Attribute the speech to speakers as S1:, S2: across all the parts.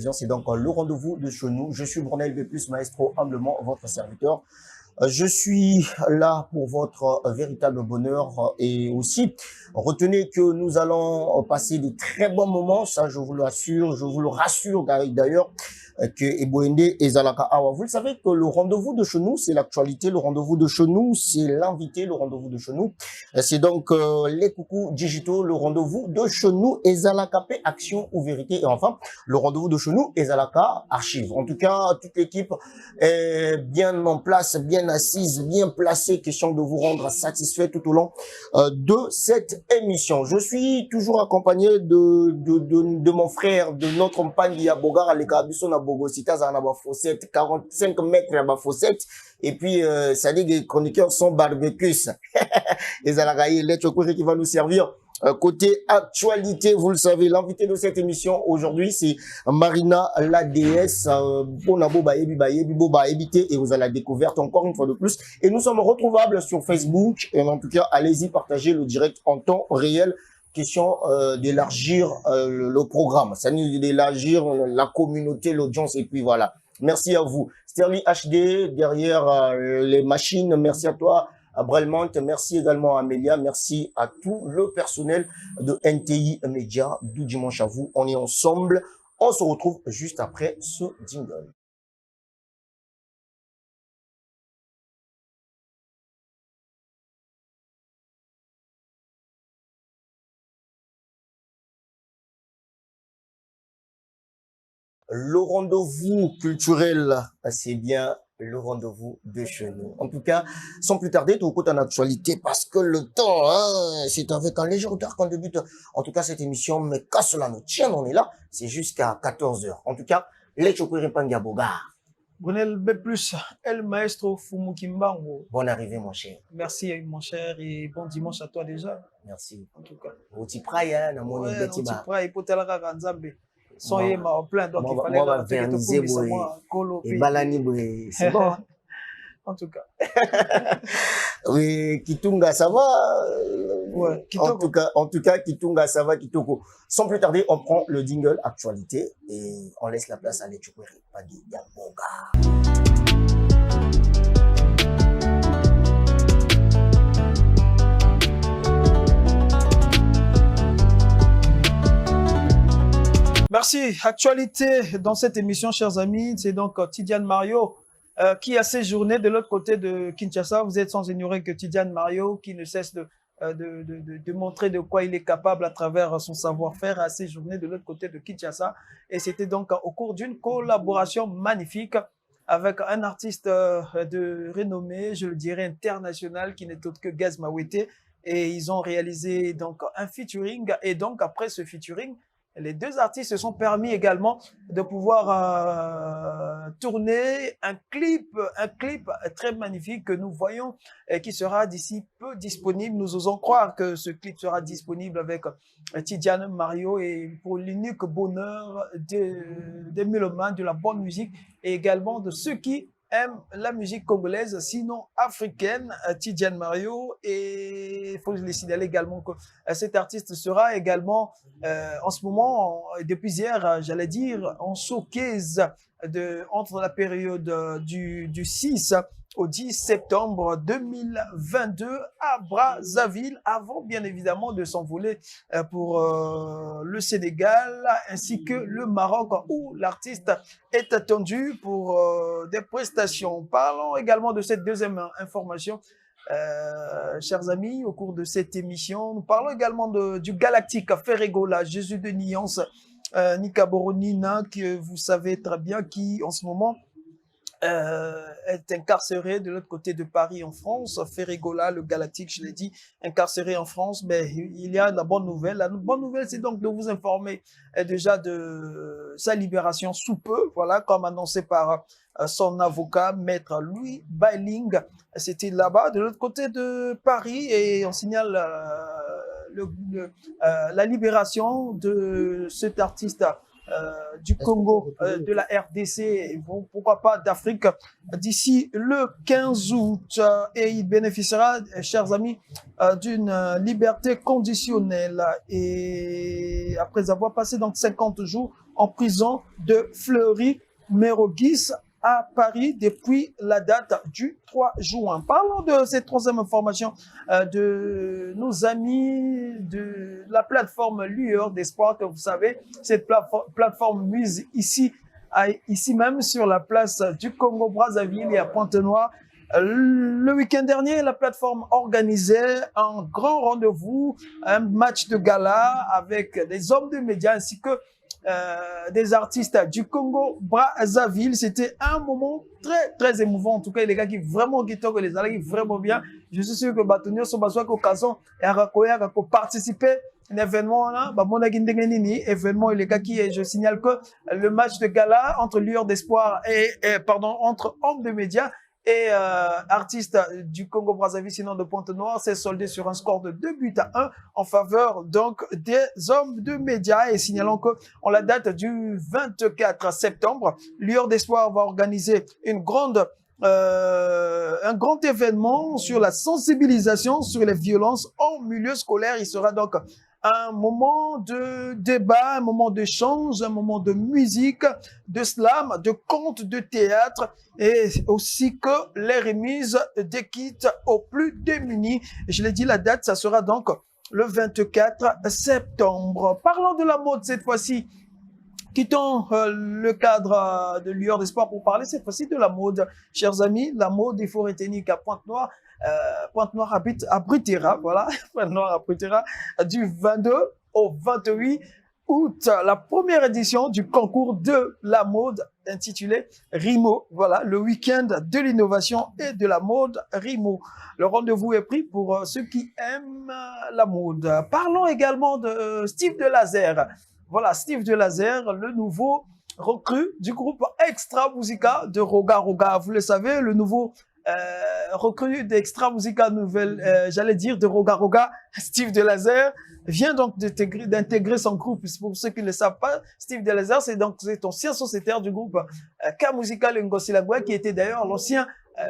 S1: 20h, c'est donc le rendez-vous de chez nous. Je suis Brunel B+, maestro, humblement votre serviteur. Je suis là pour votre véritable bonheur et aussi retenez que nous allons passer de très bons moments, ça je vous l'assure, je vous le rassure d'ailleurs que Eboende et Zalaka Awa. Vous le savez que le rendez-vous de chez nous, c'est l'actualité, le rendez-vous de chez nous, c'est l'invité, le rendez-vous de chez nous. C'est donc les coucous digitaux, le rendez-vous de chez nous, Ezalaka P, action ou vérité, et enfin, le rendez-vous de chez nous, Ezalaka archive. En tout cas, toute l'équipe est bien en place, bien assise, bien placée, question de vous rendre satisfait tout au long de cette émission. Je suis toujours accompagné de mon frère, de notre compagne Yabogar, Alekabiso na Bogosita, Zanaba Fossette, 45 mètres à ma fossette, et puis, ça dit que les chroniqueurs sont barbecues. Et Zalagaï, qui va nous servir. Côté actualité, vous le savez, l'invité de cette émission aujourd'hui, c'est Marina, la déesse, et vous allez la découverte encore une fois de plus. Et nous sommes retrouvables sur Facebook. Et en tout cas, allez-y, partagez le direct en temps réel. Question d'élargir le programme, ça nous d'élargir la communauté, l'audience, et puis voilà. Merci à vous. Sterling HD, derrière les machines, merci à toi. À Brelmont, merci également à Amélia, merci à tout le personnel de NTI Média du dimanche à vous. On est ensemble, on se retrouve juste après ce jingle. Le rendez-vous culturel, c'est bien le rendez-vous de chez nous. En tout cas, sans plus tarder, tout côté en actualité, parce que le temps, hein, c'est avec un léger retard qu'on débute. En tout cas, cette émission, mais qu'à cela nous tienne, on est là, c'est jusqu'à 14h. En tout cas, les Chokuri Pangaboga.
S2: Brunel B+, El Maestro Fumukimbango.
S1: Bonne arrivée, mon cher.
S2: Merci, mon cher, et bon dimanche à toi déjà.
S1: Merci.
S2: En tout cas.
S1: Otipraya, na moni beti ba.
S2: Otipraya, ipotelaka kanzambe. Soyez ma plein, donc il fallait
S1: moi, verniser, et balani, c'est bon.
S2: En tout cas.
S1: Oui, Kitunga, ça va.
S2: Ouais,
S1: en tout cas, Kitunga, ça va, Kitoko. Sans plus tarder, on prend le jingle actualité et on laisse la place à l'Etchoukweri Pagi Yaboga.
S2: Merci. Actualité dans cette émission, chers amis, c'est donc Tidiane Mario qui a séjourné de l'autre côté de Kinshasa. Vous êtes sans ignorer que Tidiane Mario, qui ne cesse de montrer de quoi il est capable à travers son savoir-faire, a séjourné de l'autre côté de Kinshasa. Et c'était donc au cours d'une collaboration magnifique avec un artiste de renommée, je le dirais international, qui n'est autre que Gaz Mawete. Et ils ont réalisé donc un featuring. Et donc après ce featuring, les deux artistes se sont permis également de pouvoir tourner un clip très magnifique que nous voyons et qui sera d'ici peu disponible. Nous osons croire que ce clip sera disponible avec Tidiane Mario et pour l'unique bonheur des mélomanes, de la bonne musique et également de ceux qui aiment la musique congolaise, sinon africaine, Tidiane Mario. Et il faut le signaler également que cet artiste sera également en ce moment, depuis hier, j'allais dire, en showcase entre la période du 6 au 10 septembre 2022 à Brazzaville, avant bien évidemment de s'envoler pour le Sénégal ainsi que le Maroc, où l'artiste est attendu pour des prestations. Parlons également de cette deuxième information. Chers amis, au cours de cette émission, nous parlons également du Galactique Ferregola, Jésus de Nyans, Nika Boronina, que vous savez très bien, qui en ce moment est incarcéré de l'autre côté de Paris en France. Ferregola, le Galactique, je l'ai dit, incarcéré en France, mais il y a la bonne nouvelle. La bonne nouvelle, c'est donc de vous informer déjà de sa libération sous peu, voilà, comme annoncé par son avocat, maître Louis Bailing. C'était là-bas, de l'autre côté de Paris, et on signale la libération de cet artiste du Congo, de la RDC, et bon, pourquoi pas d'Afrique, d'ici le 15 août. Et il bénéficiera, chers amis, d'une liberté conditionnelle. Et après avoir passé donc 50 jours en prison de Fleury-Mérogis à Paris depuis la date du 3 juin. Parlons de cette troisième information de nos amis de la plateforme Lueur d'Espoir, que vous savez, cette plateforme mise ici même sur la place du Congo-Brazzaville et à Pointe-Noire. Le week-end dernier, la plateforme organisait un grand rendez-vous, un match de gala avec des hommes de médias ainsi que des artistes du Congo-Brazzaville. C'était un moment très émouvant. En tout cas, les gars qui vraiment qui les allaient vraiment bien. Je suis sûr que Batonio sont besoin qu'occasion et à participer à un événement là. Événement les gars qui, je signale que le match de gala entre Lueur d'Espoir entre hommes de médias et artiste du Congo-Brazzaville, sinon de Pointe-Noire, s'est soldé sur un score de 2-1 en faveur donc des hommes de médias. Et signalons que en la date du 24 septembre, Lueur d'Espoir va organiser un grand événement sur la sensibilisation sur les violences en milieu scolaire. Il sera donc un moment de débat, un moment d'échange, un moment de musique, de slam, de contes, de théâtre et aussi que les remises des kits aux plus démunis. Je l'ai dit, la date, ça sera donc le 24 septembre. Parlons de la mode cette fois-ci. Quittons le cadre de Lueur d'Espoir pour parler cette fois-ci de la mode. Chers amis, la mode, il faut retenir qu'à Pointe-Noire, Pointe-Noire abritera, voilà, Pointe-Noire abritera du 22 au 28 août, la première édition du concours de la mode intitulé RIMO, voilà, le week-end de l'innovation et de la mode RIMO. Le rendez-vous est pris pour ceux qui aiment la mode. Parlons également de Steve Delazer. Voilà, Steve Delazer, le nouveau recrue du groupe Extra Musica de Roga Roga. Vous le savez, le nouveau recrue d'Extra Musica nouvelle, j'allais dire de Roga Roga, Steve Delazer, vient donc d'intégrer son groupe. Pour ceux qui ne le savent pas, Steve Delazer, c'est ancien sociétaire du groupe K Musica Ngosilagwe, qui était d'ailleurs l'ancien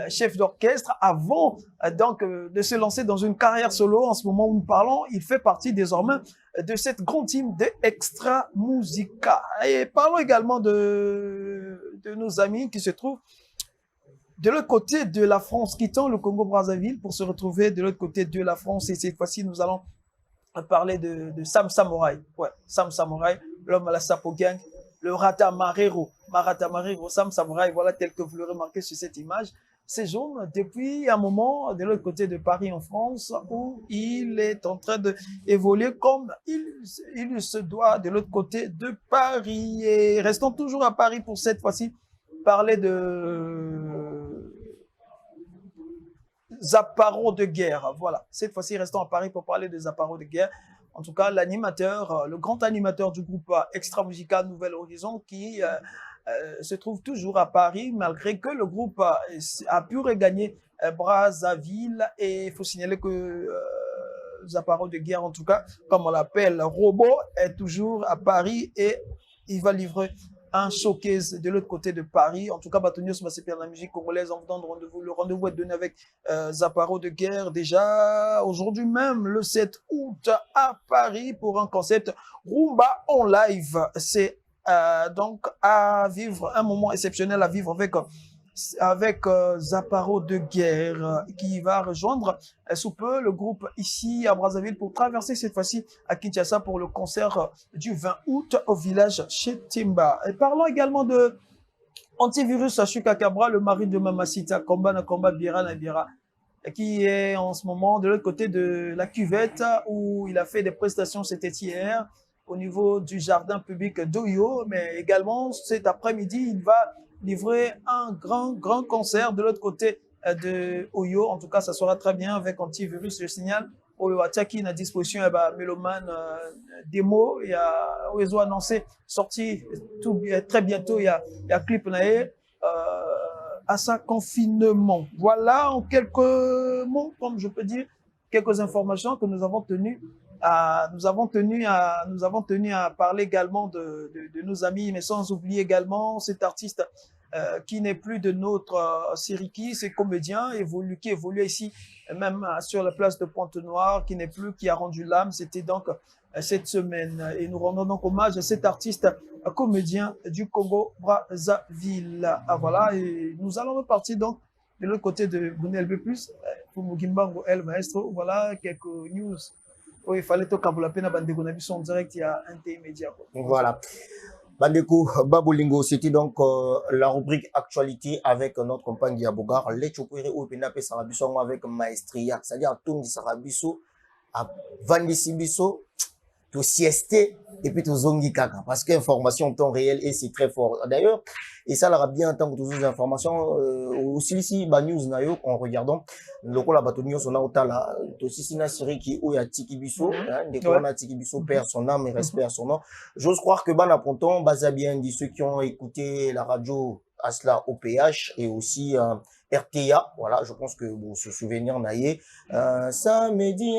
S2: chef d'orchestre avant donc de se lancer dans une carrière solo. En ce moment où nous parlons, il fait partie désormais de cette grande team de Extra Musica. Et parlons également de nos amis qui se trouvent de l'autre côté de la France, quittant le Congo-Brazzaville pour se retrouver de l'autre côté de la France. Et cette fois-ci, nous allons parler de Sam Samouraï. Ouais, Sam Samouraï, l'homme à la Sapo Gang, le Rata Marero, Sam Samouraï, voilà tel que vous le remarquez sur cette image. Séjourne depuis un moment de l'autre côté de Paris en France où il est en train d'évoluer comme il se doit de l'autre côté de Paris. Et restons toujours à Paris pour cette fois-ci parler de Zaparo de guerre. Voilà, cette fois-ci restons à Paris pour parler de Zaparo de guerre. En tout cas, l'animateur, le grand animateur du groupe Extra Musica Nouvel Horizon qui se trouve toujours à Paris, malgré que le groupe a pu regagner Brazzaville. Et il faut signaler que Zaparo de guerre, en tout cas, comme on l'appelle, Robot, est toujours à Paris et il va livrer un showcase de l'autre côté de Paris. En tout cas, Batonios va se perdre la musique congolaise en vous donnant rendez-vous. Le rendez-vous est donné avec Zaparo de guerre déjà aujourd'hui même, le 7 août à Paris pour un concept Rumba en live. C'est donc à vivre, un moment exceptionnel à vivre avec Zaparo de guerre qui va rejoindre sous peu le groupe ici à Brazzaville pour traverser cette fois-ci à Kinshasa pour le concert du 20 août au village chez Timba. Et parlons également de Antivirus Shuka Cabra, le mari de Mamacita, Komba na Komba Bira na Bira, qui est en ce moment de l'autre côté de la cuvette où il a fait des prestations, c'était hier, au niveau du jardin public d'Oyo, mais également cet après-midi, il va livrer un grand concert de l'autre côté de Oyo. En tout cas, ça sera très bien avec Antivirus, je signale. Oyo Ataki à disposition, Meloman démo, il y a Oyo annoncé, sorti très bientôt, il y a clip naé à sa confinement. Voilà en quelques mots, comme je peux dire, quelques informations que nous avons tenu à parler également de nos amis, mais sans oublier également cet artiste qui n'est plus de notre Siriki, c'est comédien qui évolue ici, même sur la place de Pointe-Noire, qui a rendu l'âme. C'était donc cette semaine. Et nous rendons donc hommage à cet artiste comédien du Congo-Brazzaville. Ah, voilà, et nous allons repartir donc de l'autre côté de Brunel B+, pour Mugimbango El Maestro. Voilà quelques news. Oui, il fallait tout la peine à en direct, il y a un T-Média.
S1: Voilà. Bandeko Babolingo, c'était donc la rubrique actualité avec notre compagne Diabogar. Les Chokwere ou Penape Sarabiso avec maestria, c'est-à-dire à Tondi Sarabiso, à Vandisibiso, tout siesté et puis tout zongi kaka. Parce que l'information en temps réel et c'est très fort. D'ailleurs, et ça l'aura bien en tant que toutes les informations, aussi ici, news nayo, en regardant, le coup la bâtonnier, on a autant là, aussi si na série qui ou ya Tikibiso, dès qu'on a Tikibiso perd son âme et respect son nom. J'ose croire que Ban Aponton, Baza bien dit ceux qui ont écouté la radio Asla OPH et aussi RTA, voilà, je pense que bon, ce souvenir naïe, ça me dit,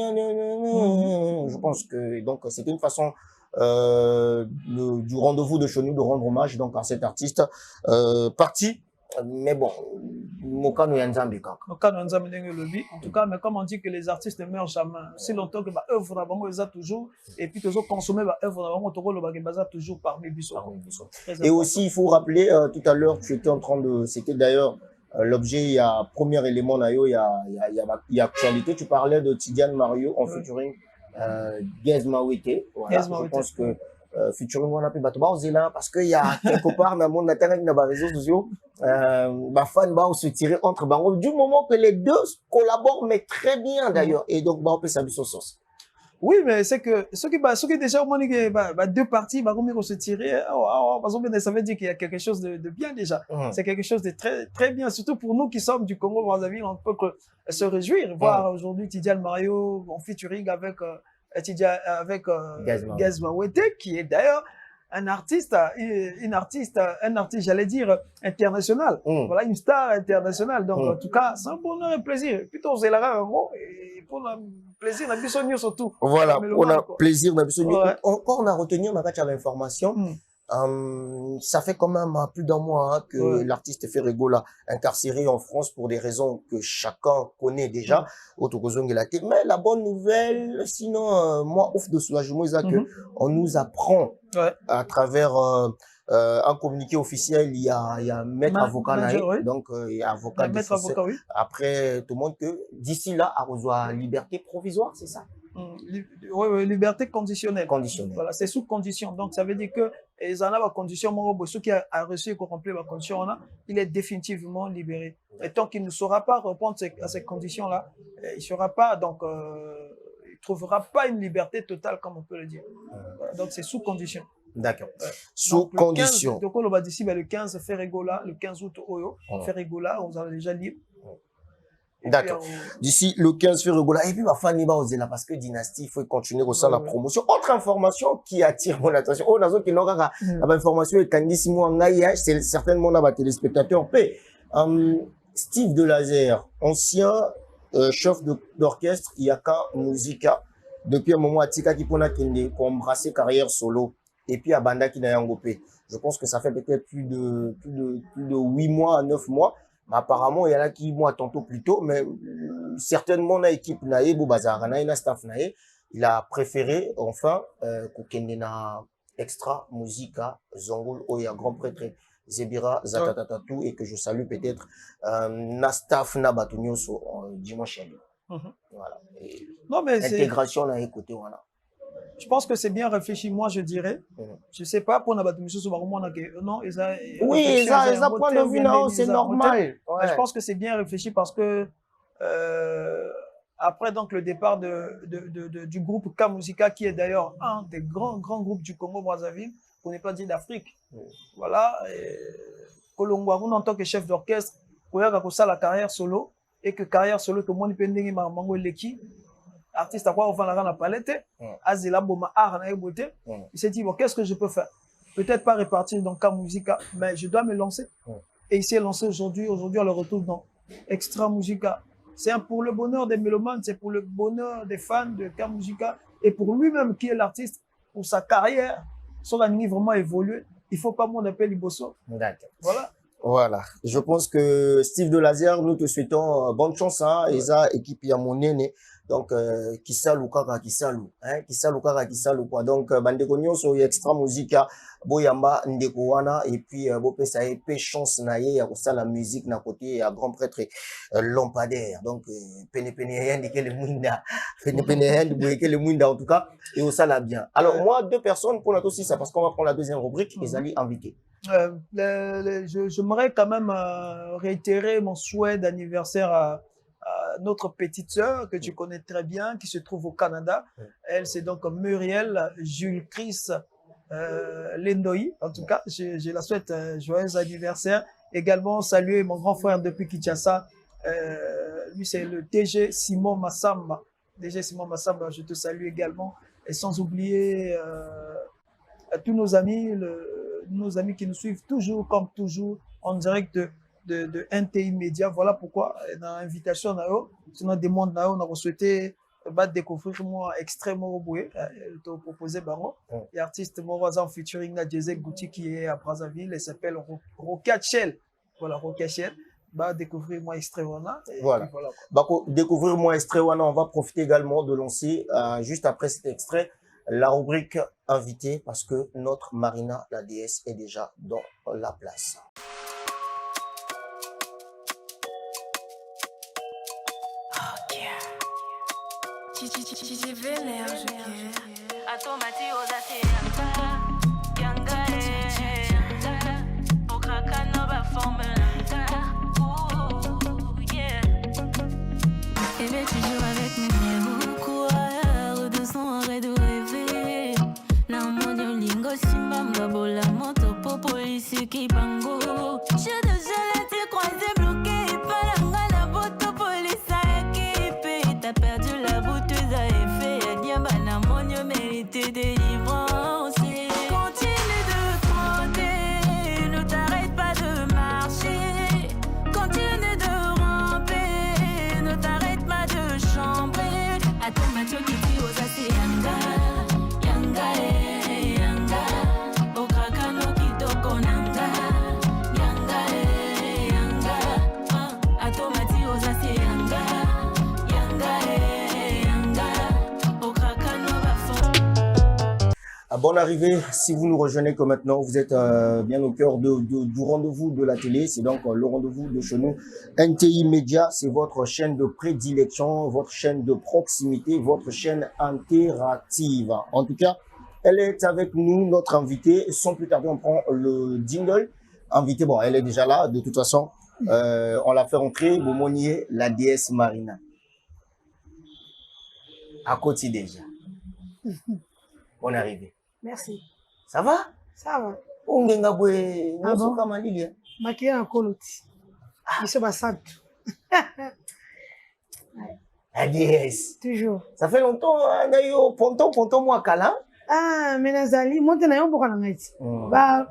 S1: je pense que donc c'était une façon du rendez-vous de chez nous de rendre hommage donc à cet artiste parti, mais bon, Mokano Yanzambi kaka.
S2: Mokano Yanzambi lobby. En tout cas, mais comme on dit que les artistes ne meurent jamais, si longtemps que œuvre d'avant ils ont toujours et puis toujours consommer œuvre d'avant ils ont toujours parmi Bissot.
S1: Et aussi il faut rappeler tout à l'heure tu étais en train de, c'était d'ailleurs l'objet, il y a premier élément il y a actualité, tu parlais de Tidiane Mario en featuring Gezma Wete. Voilà, je pense que featuring on a pu battre Zéla parce qu'il y a quelque part dans le monde dans les réseaux sociaux fan va se tirer entre bango du moment que les deux collaborent mais très bien d'ailleurs et donc on peut s'amuser sur sauce.
S2: Oui, mais c'est que ceux qui déjà ont deux parties, vont se tirer, parce que ça veut dire qu'il y a quelque chose de bien déjà. C'est quelque chose de très, très bien, surtout pour nous qui sommes du Congo-Brazzaville, on peut se réjouir, voir aujourd'hui Tidiane Mario en featuring avec Gezma Wete, qui est d'ailleurs un artiste, j'allais dire, international. Voilà, une star internationale. Donc, en tout cas, c'est un bonheur et plaisir. Plutôt, c'est la et pour le plaisir, on a besoin surtout.
S1: Voilà, on a plaisir, on a besoin. Encore, on a retenu, on a catché l'information. Ça fait quand même plus d'un mois que l'artiste Ferrego l'a incarcéré en France pour des raisons que chacun connaît déjà. Mais la bonne nouvelle, sinon, moi, ouf de soulagement, c'est que on nous apprend à travers un communiqué officiel, il y a un maître avocat, donc il y a avocat
S2: maître avocat, oui.
S1: Après tout le monde que d'ici là, à reçoit liberté provisoire, c'est ça?
S2: Oui, liberté conditionnelle.
S1: Conditionnelle.
S2: Voilà, c'est sous condition. Donc, ça veut dire que les en a condition, ceux qui a reçu et rempli la condition, il est définitivement libéré. Et tant qu'il ne saura pas répondre à ces conditions-là, il ne sera pas, donc, il ne trouvera pas une liberté totale, comme on peut le dire. Voilà, donc, c'est sous condition.
S1: D'accord. Sous condition.
S2: Donc, on va d'ici le 15 Ferregola, le 15 août Oyo, Ferregola, on a déjà libre.
S1: D'accord. D'ici le 15 février. Et puis, ma fan, il va oser là parce que Dynastie, il faut continuer aussi la promotion. Autre information qui attire mon attention. Oh, dans qui n'aura pas information et Candice Mouangaïa, c'est certainement là, téléspectateur. Steve Delazer, ancien chef d'orchestre, Yaka Musica. Depuis un moment, Atika qui a embrassé carrière solo. Et puis, à Banda qui n'a yangopé. Je pense que ça fait peut-être plus de 8 mois à 9 mois. Mais apparemment, il y en a qui, moi, tantôt plus tôt, mais certainement, la équipe naïe, na staff naïe, il a préféré, enfin, na extra musica, Zongul, Oya, grand prêtre, Zebira, Zatatatatou, et que je salue peut-être, na staff na batunyoso, dimanche. Voilà.
S2: Non, mais
S1: intégration, na écouté, voilà.
S2: Je pense que c'est bien réfléchi, moi je dirais. Je sais pas pour n'abattre monsieur sur non,
S1: oui, ça point de vue là, c'est normal.
S2: Je pense que c'est bien réfléchi parce que après donc le départ du groupe K-Musica qui est d'ailleurs un des grands groupes du Congo-Brazzaville, pour ne pas dire d'Afrique. Voilà, Kolongwaroun en tant que chef d'orchestre, pour la carrière solo et que carrière solo tout le monde peut dire mango leki. Artiste à quoi on va la palette, Azila Boma Art il s'est dit bon, qu'est-ce que je peux faire? Peut-être pas répartir dans K-Musica, mais je dois me lancer. Et il s'est lancé aujourd'hui on le retrouve dans Extra Musica. C'est pour le bonheur des mélomanes, c'est pour le bonheur des fans de K-Musica et pour lui-même qui est l'artiste, pour sa carrière, son année vraiment évolué. Il faut pas mon appel Ibosso.
S1: D'accord.
S2: Voilà.
S1: Voilà. Je pense que Steve de Laser, nous te souhaitons bonne chance, hein, et ça, équipe ya monene. Donc, qui salu kaka, qui salu, hein, qui salu kaka, qui salu quoi. Donc, bandeko nyonso extra musica, boyamba ndeko wana, et puis, bopé ça épée chance na ye, ya la musique na côté, à grand prêtre, lampadaire. Donc, pene pene rien de que le munda, pene pene rien de que le munda, en tout cas, et au ça la bien. Alors, moi, deux personnes, pour notre aussi ça, parce qu'on va prendre la deuxième rubrique, les alliés invités.
S2: J'aimerais quand même réitérer mon souhait d'anniversaire à notre petite sœur que tu connais très bien, qui se trouve au Canada. Elle, c'est donc Muriel Jules Chris Lendoï. En tout cas, je la souhaite joyeux anniversaire. Également, saluer mon grand frère depuis Kinshasa. Lui, c'est le DG Simon Massamba. DG Simon Massamba, je te salue également. Et sans oublier à tous nos amis, nos amis qui nous suivent toujours, comme toujours, en direct de NTI Média. Voilà pourquoi, dans l'invitation, sinon des mondes, on a souhaité découvrir moi extrêmement boué, te proposer et artiste Morazan featuring na Jose Gucci qui est à Brazzaville, il s'appelle Rocket Shell. Voilà, Rocket Shell. Découvrir moi Estrewana.
S1: Voilà. Découvrir moi Estrewana, on va profiter également de lancer, juste après cet extrait, la rubrique invité parce que notre Marina, la déesse, est déjà dans la place.
S3: Qui bango, j'ai déjà été croisé bloqué par la ngana boto police à équipe. T'as perdu la bouteuse à effet, bien banamonio mérité délivrance. Continue de compter, ne t'arrête pas de marcher. Continue de ramper, ne t'arrête pas de chambrer. À ton macho qui dit aux assez yanga, yanga, yanga. Au krakano qui toko nanga.
S1: Bonne arrivée, si vous nous rejoignez que maintenant, vous êtes bien au cœur du rendez-vous de la télé. C'est donc le rendez-vous de chez nous. NTI Média, c'est votre chaîne de prédilection, votre chaîne de proximité, votre chaîne interactive. En tout cas, elle est avec nous, notre invitée. Sans plus tarder, on prend le jingle. Invitée, bon, elle est déjà là, de toute façon. On l'a fait rentrer, Bomonier, la déesse Marina. À côté déjà. Bonne arrivée.
S4: Merci.
S1: Ça va?
S4: Ça va.
S1: On a bon?
S4: Maquillé en coloti. Ils sont bassantes.
S1: La déesse.
S4: Toujours.
S1: Ça fait longtemps, on a eu ponton, moi, Kala.
S4: Ah, mais Nazali, moi, t'en as eu beaucoup en Haïti. Bah,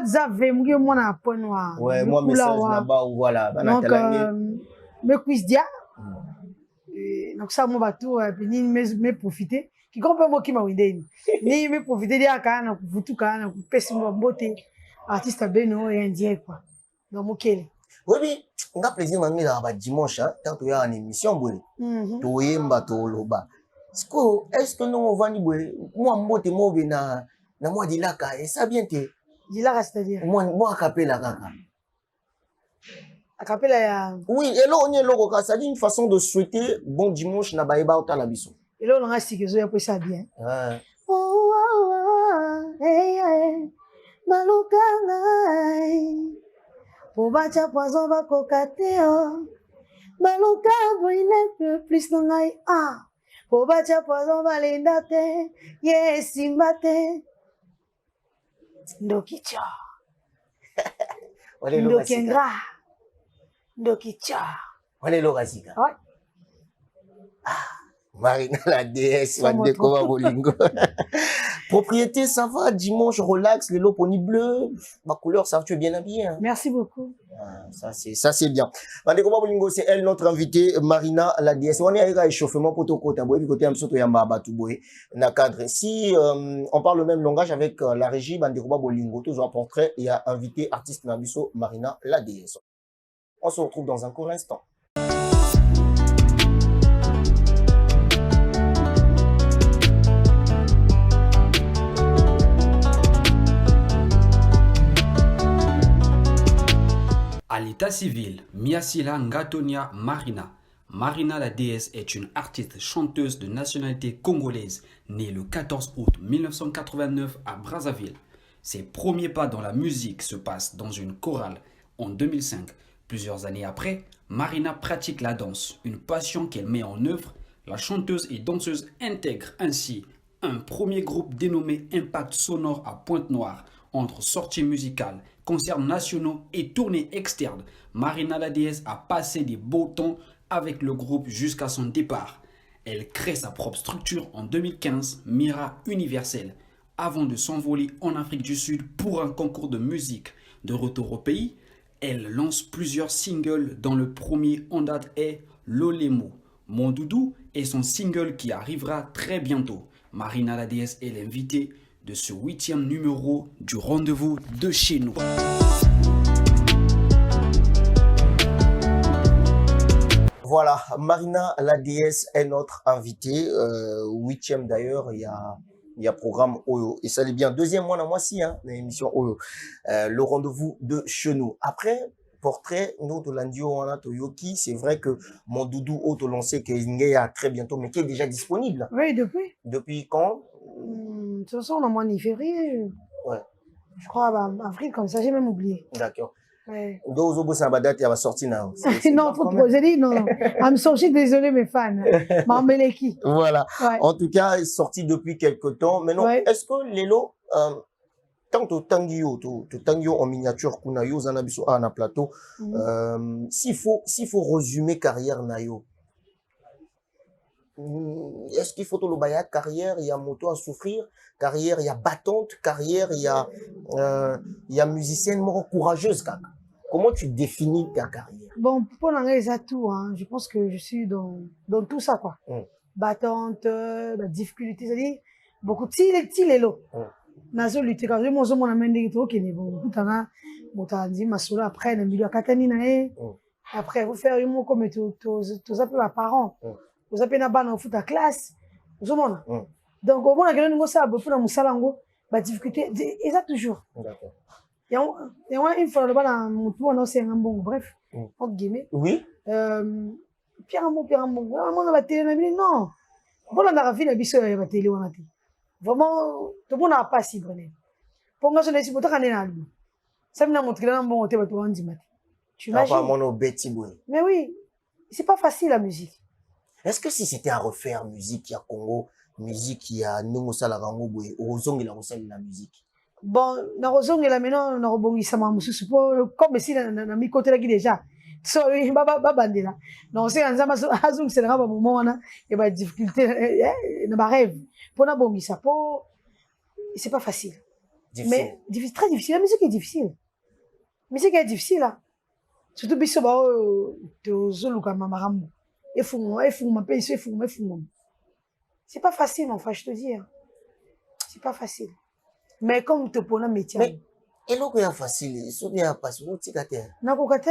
S4: Zave, moi, na point noir.
S1: Ouais, moi, message là-bas, voilà.
S4: Donc, me quiz dia. Donc, ça, moi, bateau, puis ni me profiter. Qui comprend moi qui m'a windé ni me profiter dia kana kuvutu kana kupesi mbote artiste beno et indien quoi donc mokele
S1: oui on a plaisir mangi la ba dimanche tant que y a une émission boule to yemba to loba est-ce que nous on va ni boule moi mbote mo na moi dilaka et ça bien te
S4: dilaka c'est-à-dire
S1: moi acapella kaka
S4: acapella ya
S1: oui et là on est logo ça dit une façon de souhaiter bon dimanche na baeba otala biso.
S4: Et là, on a dit que je vais ça bien. Pobacha poison va kokateo. Maluka boine plus nongai ah. Pobacha poison va lendate. Yes, simbate. Ndokicha. Ndokengra. Ndokicha.
S1: Wale lo gazika.
S4: Ouais.
S1: Ah. Marina la déesse,
S4: Sans moto.
S1: Bandeko Bolingo. Propriété, ça va, dimanche, relax, les loponi bleus, ma couleur, ça, tu es bien habillé. Hein.
S4: Merci beaucoup.
S1: Ah, ça c'est bien. Bandeko Bolingo, c'est elle, notre invitée, Marina la déesse. On est à échauffement pour tout côté, côté Amsoto Yamba Batouboé, na cadre. Si on parle le même langage avec la régie, Bandeko Bolingo, toujours un portrait, il y a invité artiste Nabiso, Marina la déesse. On se retrouve dans un court instant.
S5: À l'état civil, Miasila Ngatonia Marina. Marina la déesse est une artiste chanteuse de nationalité congolaise, née le 14 août 1989 à Brazzaville. Ses premiers pas dans la musique se passent dans une chorale en 2005. Plusieurs années après, Marina pratique la danse, une passion qu'elle met en œuvre. La chanteuse et danseuse intègre ainsi un premier groupe dénommé Impact Sonore à Pointe-Noire. Entre sorties musicales, concerts nationaux et tournées externes, Marina la déesse a passé des beaux temps avec le groupe jusqu'à son départ. Elle crée sa propre structure en 2015, Mira Universel, avant de s'envoler en Afrique du Sud pour un concours de musique. De retour au pays, elle lance plusieurs singles dont le premier en date est Lolemo. Mon doudou est son single qui arrivera très bientôt. Marina la déesse est l'invitée de ce 8e numéro du rendez-vous de chez nous.
S1: Voilà, Marina la déesse est notre invitée. 8e d'ailleurs, il y a programme Oyo. Et ça l'est bien. 2e mois, moi aussi, hein, l'émission Oyo. Le rendez-vous de chez nous. Après, portrait, nous, de l'Andio, on a Toyoki. C'est vrai que mon doudou auto lancé, qui est à très bientôt, mais qui est déjà disponible.
S4: Oui, depuis.
S1: Depuis quand?
S4: De toute façon, on a mois de février.
S1: Ouais.
S4: Je crois, avril, comme ça, j'ai même oublié.
S1: D'accord.
S4: Ouais.
S1: Dozo Bosabadat, il va sortir là.
S4: Non, faut te dire, non. I'm sorry, désolé, mes fans. Mambeleki.
S1: Voilà.
S4: Ouais.
S1: En tout cas, il est sorti depuis quelque temps. Maintenant,
S4: Ouais.
S1: est-ce que Lelo, tant que Tangio en miniature, kuna yo zanabiso à un plateau, s'il faut résumer carrière nayo, est-ce qu'il faut tout le bayat carrière, il y a moto à souffrir, carrière, il y a battante, carrière, il y a musicienne mort courageuse, kaka. Comment tu définis ta carrière?
S4: Bon, pour l'anglais, tout, hein. Je pense que je suis dans tout ça, quoi. Battante, difficulté, c'est-à-dire, beaucoup de tilélo. Nazo lutte quand je monte mon amène des trucs qui n'est bon. Tout en a, dit ma sola après, le milieu à Katani nae. Après, vous faire une mot comme tout ça peut à parents. Vous appelez na ban au foot à classe. Vous monde. Donc, au moins, la nous ça, pour la moussalango, difficulté, et ça toujours.
S1: D'accord.
S4: Il y a une fois le bas mon tour, on a un bon, bref, entre guillemets.
S1: Oui.
S4: Pierre un bon. On va télé, non. Bon, on a vu la biche, on va télé, on a télé. Vraiment, tout le monde n'a pas si bonne. Pour moi, je ne suis pas très bien. Ça me montre que là, bon, on est en dimanche. Tu imagines? Mais oui, c'est pas facile la musique.
S1: Est-ce que si c'était à refaire musique, il y a Congo, musique, il y a Nungosa la Rango, Ozong et la musique?
S4: Bon, na Ozong et la maintenant, na Robongi Sama Moussou, comme si na mi côté là qui déjà. So, baba bandela. Non, c'est un zama Azong, c'est le raba moment, et bah, difficulté, na rêve. Pour na bongi ça, c'est pas facile.
S1: Difficile.
S4: Mais très difficile. La musique est difficile. La musique est difficile, là. Surtout, biso ba to zoluka mamarambo. Et fou, ma paye, fou. C'est pas facile, mon frère, je te dis. C'est pas facile. Mais comme te pona métier.
S1: Mais, et là, c'est facile. C'est bien passé. Où tu es?
S4: Non, kokate.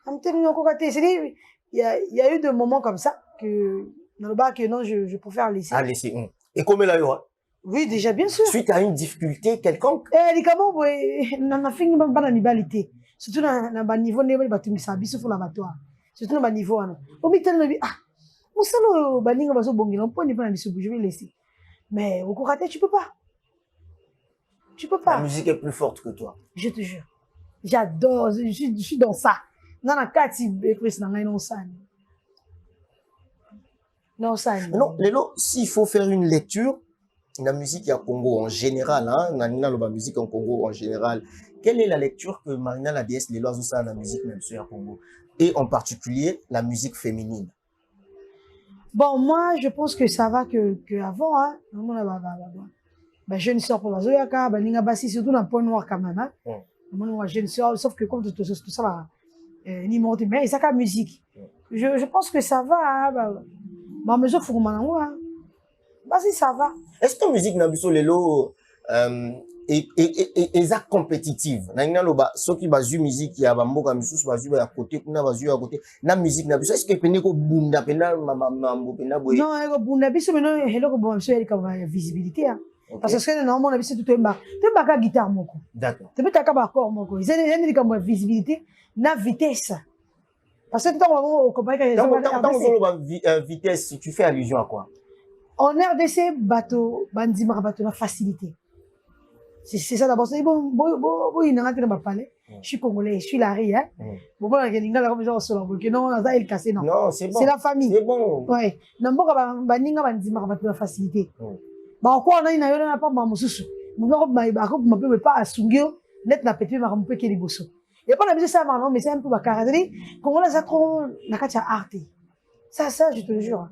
S4: C'est-à-dire, il y a eu des moments comme ça que, dans le bas, que non, je préfère laisser.
S1: Ah, laisser. Et comme elle a eu, hein?
S4: Oui, déjà, bien sûr.
S1: Suite à une difficulté quelconque.
S4: Les camons, on a fini par la rivalité. Surtout dans le niveau, on a battu ça, biso pour l'abattoir. Surtout dans le niveau, on a dit, mon salo, baninga baso bongi, on peut pas la biso, je vais laisser. Mais au kokate, tu peux pas. Tu peux pas.
S1: La musique est plus forte que toi.
S4: Je te jure. J'adore, je suis dans ça. Dans la carte, non,
S1: Lélo, s'il faut faire une lecture, la musique à Congo en général, la musique en Congo en général, quelle est la lecture que Marina la déesse Lélo a ça dans la musique même sur Congo? Et en particulier, la musique féminine.
S4: Bon, moi, je pense que ça va que avant, hein. Jeune sœur pour Bazoyaka, Baninga Bassi, surtout dans le point noir quand même, hein. Moi, jeune sœur, sauf que comme tout ça, là, numéro de mais ça, musique. Je pense que ça va, hein. Ma mesure, faut qu'on hein. Vas-y, ça va.
S1: Est-ce que la musique n'a pas lelo est compétitive? N'a loba ceux qui basu musique ya bamboka misusu basu ya côté kuna basu ya côté na musique na biso est-ce que pene ko bunda pena mambo pena boye?
S4: Non, ko bunda biso maintenant hello ko bon biso ka visibilité hein. Parce que normalement on a biso tout emba ka guitare moko.
S1: D'accord.
S4: Tu peux ta ka accord moko. Ils ont comme visibilité na vitesse. Parce que tout on compare
S1: que vitesse tu fais allusion à quoi?
S4: En RDC, bateau, bandimara bateau, la facilité. C'est ça d'abord. C'est bon, il n'a pas parlé. Je suis congolais, je suis la rie, hein. Bon, il y a la commission sur la non, ça il cassé, non.
S1: Non, c'est bon.
S4: C'est la famille.
S1: C'est bon.
S4: Ouais. N'importe quoi, bandinga bandimara bateau, la facilité. Bah, quoi, on a pas mamoussou. Mon gars, ma peut pas assungio, net na pété, ma rampe qui est liboso. Et pas la musique, ça va, non, mais c'est un peu ma caractéristique. Congolais, ça trop, la katia arte. Ça, je te le jure.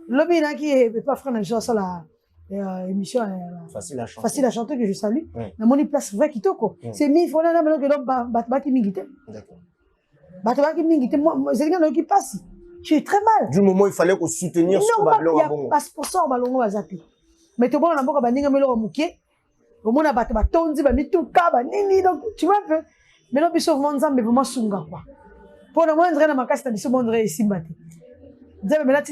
S4: L'homme qui est pas frère de ça la émission
S1: facile à chanter
S4: que je salue. Na moni place vrai qui toko. C'est mi faut na maintenant que l'homme bat qui mingite.
S1: D'accord.
S4: Bat qui mingite moi c'est quelqu'un qui passe. Je suis très mal.
S1: Du moment il fallait qu'on soutenir ce ballon à bon.
S4: Pas sponsor ballon à zapi. Mais tout bon na boka baninga melo muké. Au moins bat tonzi ba mituka ba nini donc tu vois un peu. Mais non biso vraiment mais vraiment sunga quoi. Pour le moment ndre na makasta biso mondre simbati.
S1: Après,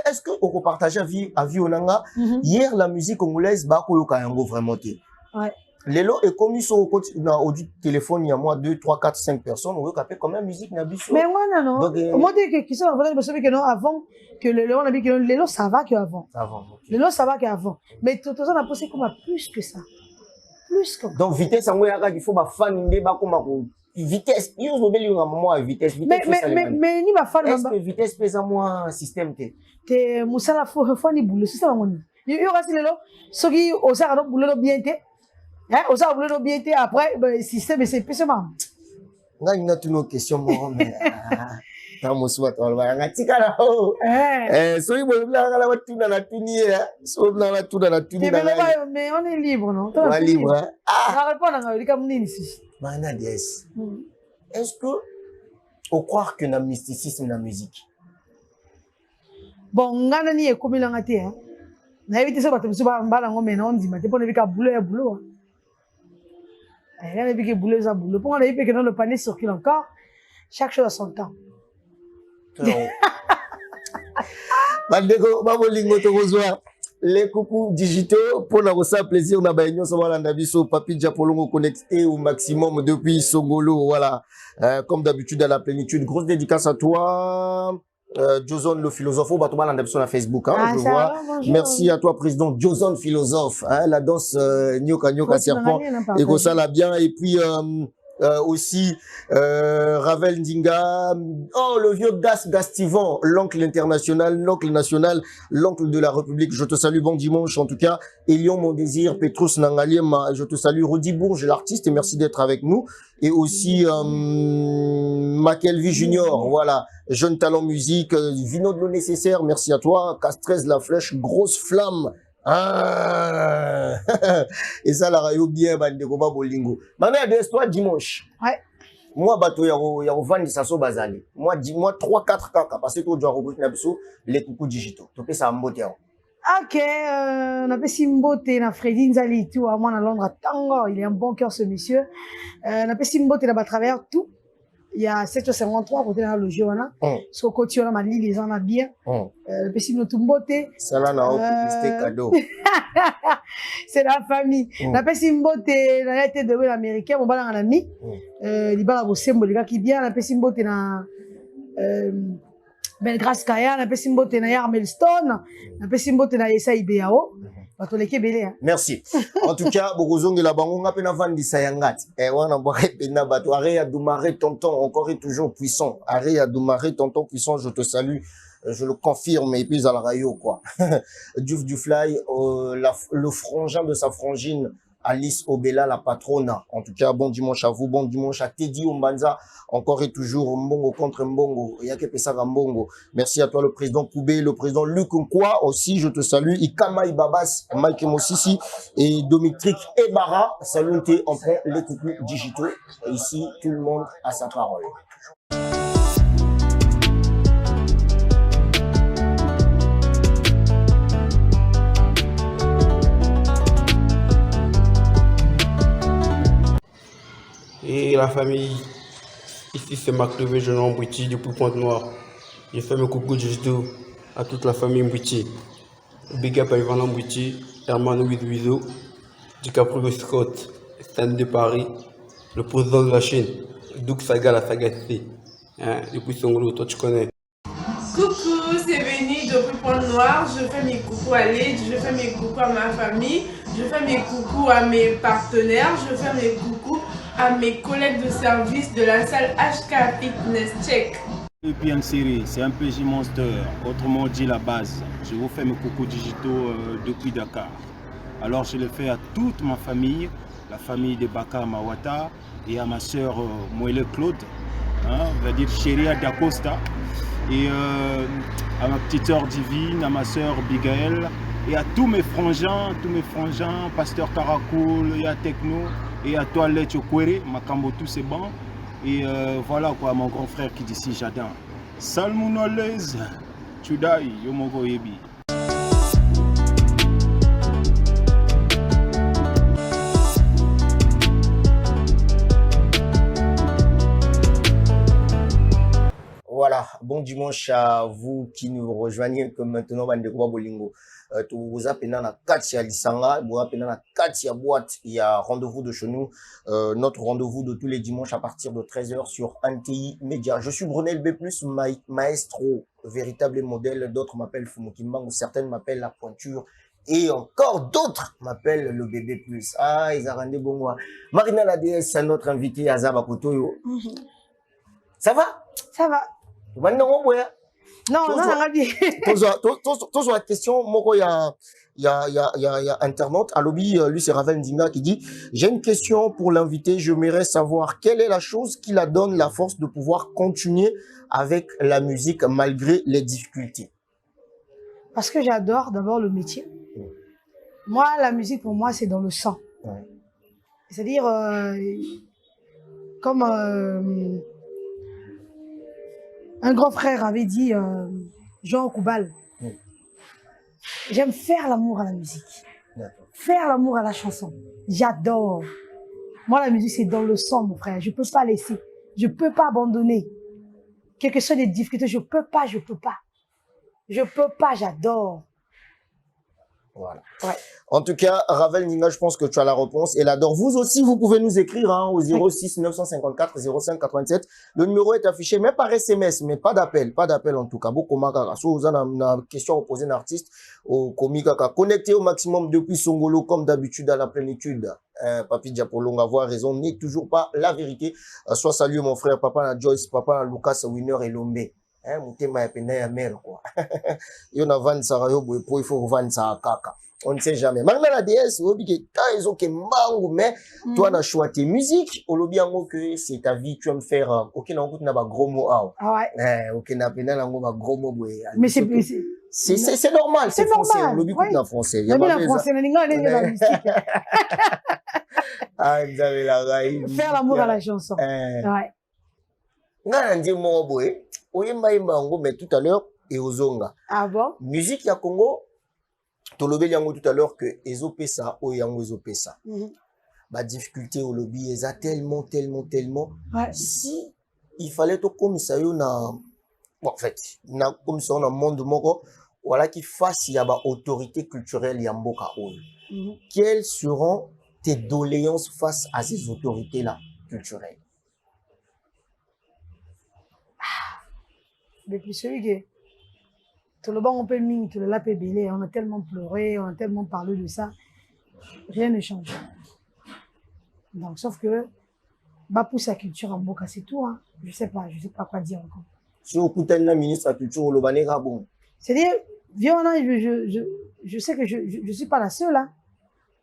S1: est-ce que vous partagez à vie Onanga? Hier, la musique congolaise, vraiment.
S4: Ouais.
S1: Lélo est commis sur le téléphone, il y a moi 2, 3, 4, 5 personnes, on veut capter quand même musique Nabiso.
S4: Mais moi, non. Moi, qui sont que non, avant, que Lélo, ça va qu'avant. Lélo, ça va qu'avant. Mais tout ça, on a posé comme plus que ça. Plus que ça.
S1: Donc, vitesse, il faut fan, vitesse, il y a moi vitesse.
S4: Mais ni ma fan.
S1: Est-ce que vitesse pèse à moi système
S4: te musala faut ni boulot système mon. Il y aura si Lélo, ceux qui osent alors boulot bien té. Hein, osent boulot bien té après système c'est plus mal.
S1: Nga ina tuno question mo mais ta mo soit on va ngatika la ho. So il boulot la la tuna la tuni so na la tuna la tuni la.
S4: Mais on est libre non?
S1: On est libre.
S4: Ah, répondre à comme nini si.
S1: Mana DS. Est-ce que on croit que na mysticisme na musique?
S4: Bon, ngana ni ekomi la ngate hein. Na éviter ça bato biso ba mbala ngomé na ondima te pona bika boulot ya boulot. Rien bika boulot za boulot. Pour on a vu que dans le panier circule encore. Chaque chose à son temps.
S1: Bandeko babolingo to kozwa les coucous digitaux pour nous faire plaisir na ba union sama landa biso papi Diapolongo connecté au maximum depuis Songolo voilà comme d'habitude à la plénitude grosse dédicace à toi Joson le philosophe au bateau landa biso na Facebook hein, je vois merci à toi président Joson philosophe hein, la danse nyoka serpent et que ça l'a bien et puis aussi Ravel Ndinga, oh le vieux Gastivan, l'oncle international, l'oncle national, l'oncle de la République, je te salue, bon dimanche en tout cas, Elion mon désir, Petrus Nangaliem, je te salue, Rudi Bourge l'artiste et merci d'être avec nous, et aussi Makelvi Junior, voilà, jeune talent musique, Vino de l'eau nécessaire, merci à toi, Castrez la flèche, grosse flamme. Ah et ça la radio bien bande ko ba bolingo mama de toi dimanche
S4: ouais
S1: moi bato ya vendre ça so bazali moi 3 4 kaka parce que tu dois reprendre na biso les coucous digitaux to pe ça mbote ya
S4: OK na pe simbote na Freddy Nzali tout à moi na Londres tango il est un bon cœur ce monsieur na pe simbote na ba travers tout il y a 753 côté dans le logis wana so côté on a mali les gens a bien le petit no tumbote
S1: ça là na c'était cadeau
S4: c'est la famille la petit mbote na été de l'américain mon bala na mi li bala bo sembo les gars qui bien la petit mbote na Belgrace Kaya na petit mbote na Yarmelstone na petit mbote na Yesa Ibeao.
S1: Merci. En tout cas, Bogozong et la bango nga pena vandi sayangat. Wana boire pena bato arrêt à Doumaré tonton encore et toujours puissant. Arrêt à Doumaré tonton puissant, je te salue. Je le confirme et puis à la rayo quoi. Diouf du fly le frangin de sa frangine Alice Obela, la patronne. En tout cas, bon dimanche à vous, bon dimanche à Teddy Ombanza, encore et toujours Mbongo contre Mbongo, Yake Pesara Mbongo. Merci à toi le président Koubé, le président Luc Nkwa aussi, je te salue, Ikama Ibabas, Mike Mosisi et Domitric Ebara, saluté, on prend les coucous digitaux. Et ici, tout le monde a sa parole.
S6: Et la famille, ici c'est Marc Levé, jeune homme Mbouiti depuis Pointe-Noire. Je fais mes coucou digitaux à toute la famille Mbouiti. Big up à Ivan Mbouiti, Herman Wizo, DiCaprio Scott, Stan de Paris, le président de la Chine, Doug Saga, la saga C. Depuis Songolo, toi tu connais.
S7: Coucou, c'est Béni depuis Pointe-Noire. Je fais mes coucous à l'aide, je fais mes coucous à ma famille, je fais mes coucous à mes partenaires, je fais mes coucous à mes collègues de service de la salle HK Fitness Check.
S8: Bien série, c'est un PJ Monster, autrement dit la base. Je vous fais mes coucous digitaux depuis Dakar. Alors je le fais à toute ma famille, la famille de Bakar Mawata et à ma soeur Moëlle Claude, on va dire Chéria D'Acosta, et à ma petite sœur Divine, à ma soeur Bigaël, et à tous mes frangins, Pasteur Tarakoul, et à Techno, et à toi Letch Okwere, Makambo, tous ces bancs. Et voilà quoi, mon grand frère qui dit si Jadin. Salmounolez, Chudai, Yomogo Yebi.
S1: Voilà, bon dimanche à vous qui nous rejoignez comme maintenant Bandeko Bolingo. Tu vous appelez dans la Katia Lisanga, vous appelez dans la Katia Boîte, il y a rendez-vous de chez nous, notre rendez-vous de tous les dimanches à partir de 13h sur NTI Média. Je suis Brunel B+, maestro, véritable modèle, d'autres m'appellent Fumukimbango, certaines m'appellent La Pointure, et encore d'autres m'appellent le bébé plus. Ah, ils ont rendu bon moi. Marina la déesse, c'est notre invité à Zabakoto. Ça va?
S4: Ça va.
S1: Maintenant, ouais.
S4: Non, non, on a bien.
S1: Toujours la question, moi, il y a internaute, à lobby, lui, c'est Ravel Ndinga qui dit, j'ai une question pour l'invité, j'aimerais savoir quelle est la chose qui la donne la force de pouvoir continuer avec la musique malgré les difficultés.
S4: Parce que j'adore d'abord le métier. Moi, la musique, pour moi, c'est dans le sang.
S1: Ouais.
S4: C'est-à-dire, comme un grand frère avait dit, Jean Koubal, j'aime faire l'amour à la musique, faire l'amour à la chanson. J'adore. Moi, la musique, c'est dans le sang, mon frère. Je ne peux pas laisser. Je ne peux pas abandonner. Quelles que soient les difficultés, je ne peux pas, je ne peux pas. Je ne peux pas, j'adore.
S1: Voilà.
S4: Ouais.
S1: En tout cas, Ravel Ninga, je pense que tu as la réponse. Et l'adore. Vous aussi, vous pouvez nous écrire au 06 954 05 87. Le numéro est affiché, mais par SMS, mais pas d'appel. Pas d'appel en tout cas. Beaucoup de si vous avez une question à poser à un artiste, au Komikaka, connectez au maximum depuis Songolo, comme d'habitude à la plénitude. Papi Diapolo, avoir raison, n'est toujours pas la vérité. Soit salut mon frère, papa na Joyce, papa na Lucas, Winner et Lombe. Mutema ya pena ya mère quoi. Yo na vendre ça yo il faut vendre ça kaka. On ne sait jamais. Malgré la DS, obi ke ta ezo ke mango mais toi na choix tes musiques, au lobby ngo que c'est ta vie, tu aimes faire OK na ngouti na ba gros mots ah.
S4: Ouais.
S1: OK na pena na ngo ba gros mots boy.
S4: Mais c'est
S1: normal, c'est français,
S4: normal.
S1: au lobby
S4: Ouais.
S1: na français.
S4: Il y a pas français, la musique.
S1: Ah, vous avez la raille.
S4: Faire l'amour à la chanson. Ouais.
S1: Nga ndi mo boy. Oyemba yemba ngo mais tout à l'heure et ozonga.
S4: Ah bon?
S1: Musique ya Congo, tolobeli yango tout à l'heure que ezopesa o yango ezopesa. Ba difficulté au lobby eza tellement.
S4: Ouais.
S1: Si il fallait to comme ça yo na bon, en fait, na comme ça on a monde moko voilà qui fasse ya ba autorité culturelle ya mboka oyo. Quelles seront tes doléances face à ces autorités là culturelles?
S4: Depuis celui que tout le banc on peut mine, tout le lap est belé, on a tellement pleuré, on a tellement parlé de ça, rien ne change. Donc, sauf que, bah, pour sa culture en boca, c'est tout, hein. Je sais pas quoi dire encore.
S1: Si vous écoutez la ministre de la culture, le banera bon.
S4: C'est-à-dire, je sais que je suis pas la seule, hein.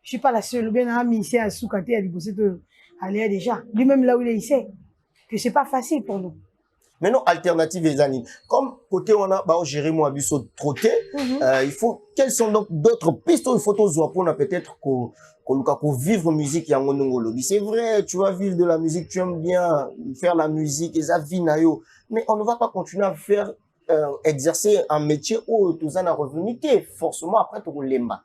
S4: Je suis pas la seule. Bien un musicien à Soukate à Libosé de aller déjà. Lui-même là où il est, il sait que c'est pas facile pour nous.
S1: Maintenant, alternative les années. Comme côté on a géré moi biso trotté, il faut quelles sont donc d'autres pistes il faut tous pour peut-être qu'on vivre musique ya ngololobi. C'est vrai, tu vas vivre de la musique, tu aimes bien faire la musique et ça vie na yo, mais on ne va pas continuer à faire exercer un métier où tout ça n'a revenu forcément après tout lemba.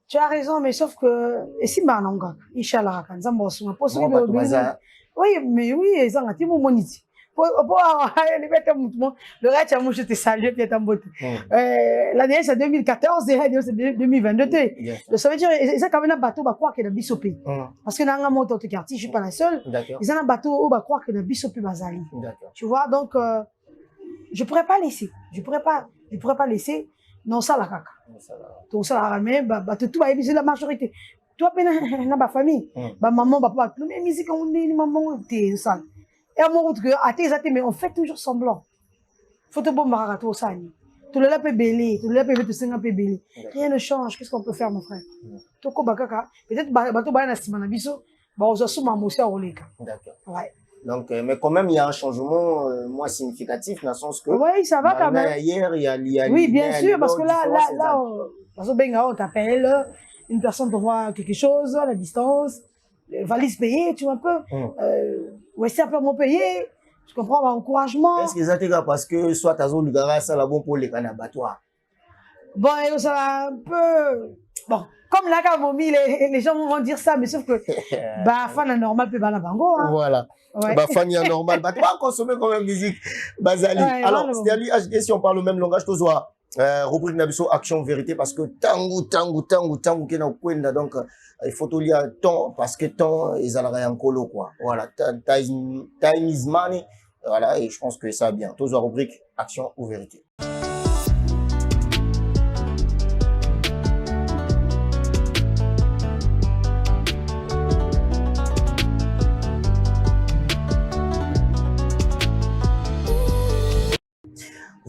S4: Tu as raison, mais sauf que si manonga, Inch'Allah, quand ça m'a souvent posé oui, mais oui, ça m'a dit mon moniti. Le reste, je te salue, puis t'en beauté. L'année, c'est 2014, et l'année, c'est 2022. Ça veut dire, c'est quand même un bateau, va croire qu'il y a Bissopé. Parce que dans un monde de quartier, je suis pas la seule. Ils ont un bateau où va croire qu'il y a Bissopé Bazali. Tu vois, donc, je pourrais pas laisser. Je pourrais pas laisser. Non, ça, la caca. Tout ça, la ramène, tout va éviser la majorité. Toi, dans ma famille, maman, papa, mais musique, on est, maman, t'es ça. Et à mon route que mais on fait toujours semblant. Faut te bon marato ça. Tout le là peut belé, tout le là peut te senga peut belé. Rien ne change. Qu'est-ce qu'on peut faire mon frère? Toko bakaka, peut-être bato ba na sima na biso, ba ozasuma mosi a oleka.
S1: D'accord.
S4: Ouais.
S1: Donc mais quand même il y a un changement moins significatif dans le sens que
S4: oui, ça va quand même.
S1: Hier il y a
S4: oui, bien sûr parce que là on t'appelle, une personne te voit quelque chose à la distance, valise payée, tu vois un peu. Ouais, c'est un peu mon payé. Je comprends l'encouragement.
S1: Est-ce que ça t'est parce que soit ta zone du garage, ça la bon pour les canabattoirs?
S4: Bon, ça va un peu. Bon, comme là, quand les gens vont dire ça, mais sauf que, fan normal peut la bango. Hein.
S1: Voilà. Ouais. Fan normal, tu vas consommer quand même musique. Bazali. Ouais, alors, c'est-à-dire, si on parle le même langage, tu vois, rubrique Nabiso, action, vérité, parce que tango, qui n'a pas donc, il faut tout lire temps, parce que temps, ils allaient en colo, quoi. Voilà. Time is money. Voilà. Et je pense que ça va bien. Tous rubrique action ou vérité.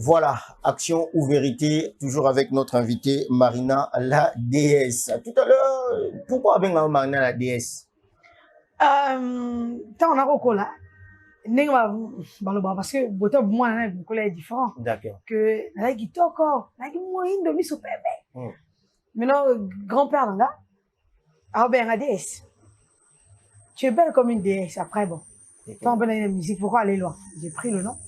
S1: Voilà, action ou vérité, toujours avec notre invitée Marina la déesse. Tout à l'heure, pourquoi avec Marina la déesse?
S4: Tant on a recours là, parce que moi mon collègue est différent.
S1: D'accord.
S4: Que là qui encore, là qui moyen de mise au bébé. Maintenant grand-père là, ah ben la déesse. Tu es belle comme une déesse. Après bon, tant ben la musique, pourquoi aller loin? J'ai pris le nom.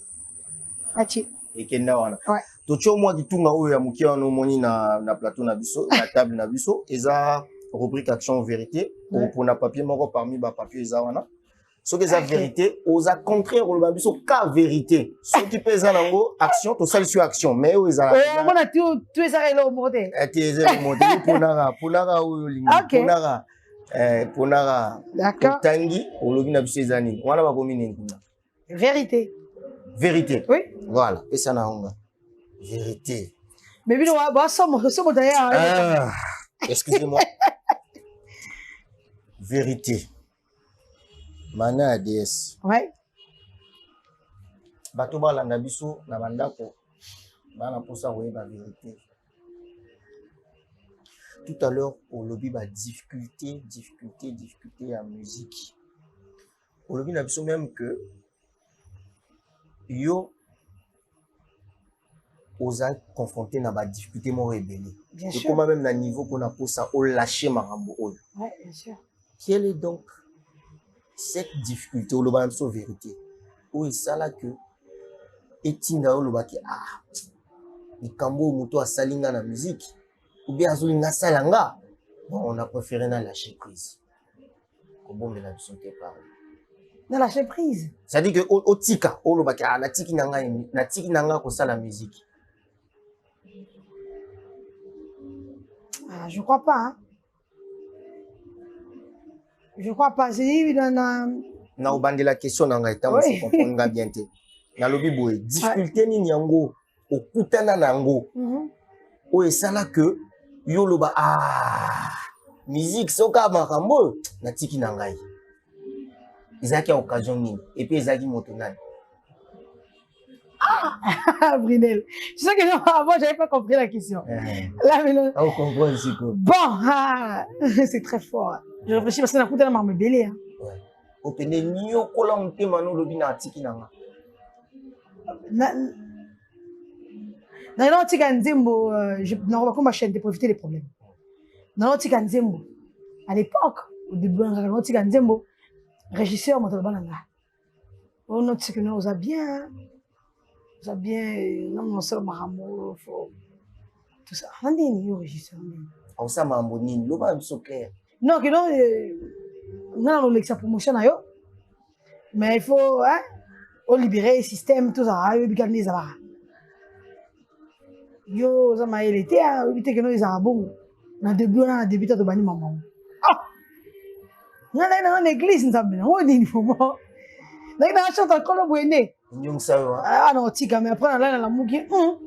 S4: Ati.
S1: Et kenda wana. To cho moi di tunga oyo ya mukia no moni na plateau na biso, na table na biso, eza rubrique action vérité pour na papier moko parmi ba papier eza wana. Ce que ça vérité, oza contraire au biso ka vérité. Ce qui pèse nango action, to sali sur action, mais oza
S4: on a tout ça est là au modèle.
S1: Tu es le modèle ponara oyo lingi ponara ponara.
S4: D'accord.
S1: Tangi au lobi na biso ezani. Wana ba komi nini kuna.
S4: Vérité.
S1: Vérité.
S4: Oui.
S1: Voilà. Et ça n'a honga. Vérité.
S4: Mais bien, on va sommes d'ailleurs.
S1: Excusez-moi. Vérité. Mana DS.
S4: Ouais.
S1: Bato balanda biso na bandako. Bana posa oui ba vérité. Tout à l'heure, au lobby ba difficulté en musique. Au lobby na biso même que yo osa confronté na ba difficulté mo rebelle.
S4: Bien
S1: sûr.
S4: Et
S1: comment même na niveau qu'on a pour ça au lâcher marambo.
S4: Ouais, bien sûr.
S1: Quelle est donc cette difficulté au loba so vérité? Où il ça là que etinda au loba ki ni kambo muto asalinga na musique ou bien azolinga salanga. Bon, on a préféré na lâcher prise. Comment me la biso te parle.
S4: Na lâcher prise.
S1: Ça dit que au tika au loba ki na tiki nanga ko ça la musique.
S4: Je crois pas. Hein. Je crois pas. C'est évident.
S1: Na obandi la question nanga eta mo se comprendre bien te. Na lobi boy difficulté ni nyango okutana nango. O esala que yo loba musique soka makambo na tiki nangai. Ezaki occasion nini et puis ezaki moto nani.
S4: Ah, Brunel. Tu sais que non, avant, j'avais pas compris la question. Là, maintenant.
S1: Ah, on comprend ici quoi.
S4: Bon, c'est très fort. Je réfléchis parce que la coûte m'a me belé.
S1: Ouais. Au pene nyo kola mtema no lobi na atiki nanga.
S4: Dans l'antique Nzembo, on va comme ma chaîne de profiter des problèmes. Dans l'antique Nzembo, à l'époque, au début de l'antique Nzembo, régisseur Motobananga. On note que nous a bien, non, non, c'est le maramo, tout ça. On est ni régisseur.
S1: On sa mambo nini, lo ba biso clair.
S4: Non, que non, non, l'extra promotion ayo. Mais il faut, hein, on libérer le système, tout ça, il y a des gens. Yo, ça m'a été, il était que nous, ils ont bon. Dans le début, on a débuté de bannir maman. Ah! On a une église, nous avons, on est niveau. Donc, on a chanté encore le bonnet.
S1: Nyong sayo.
S4: Ah, non, tika, mais après, on a la mouki, oh,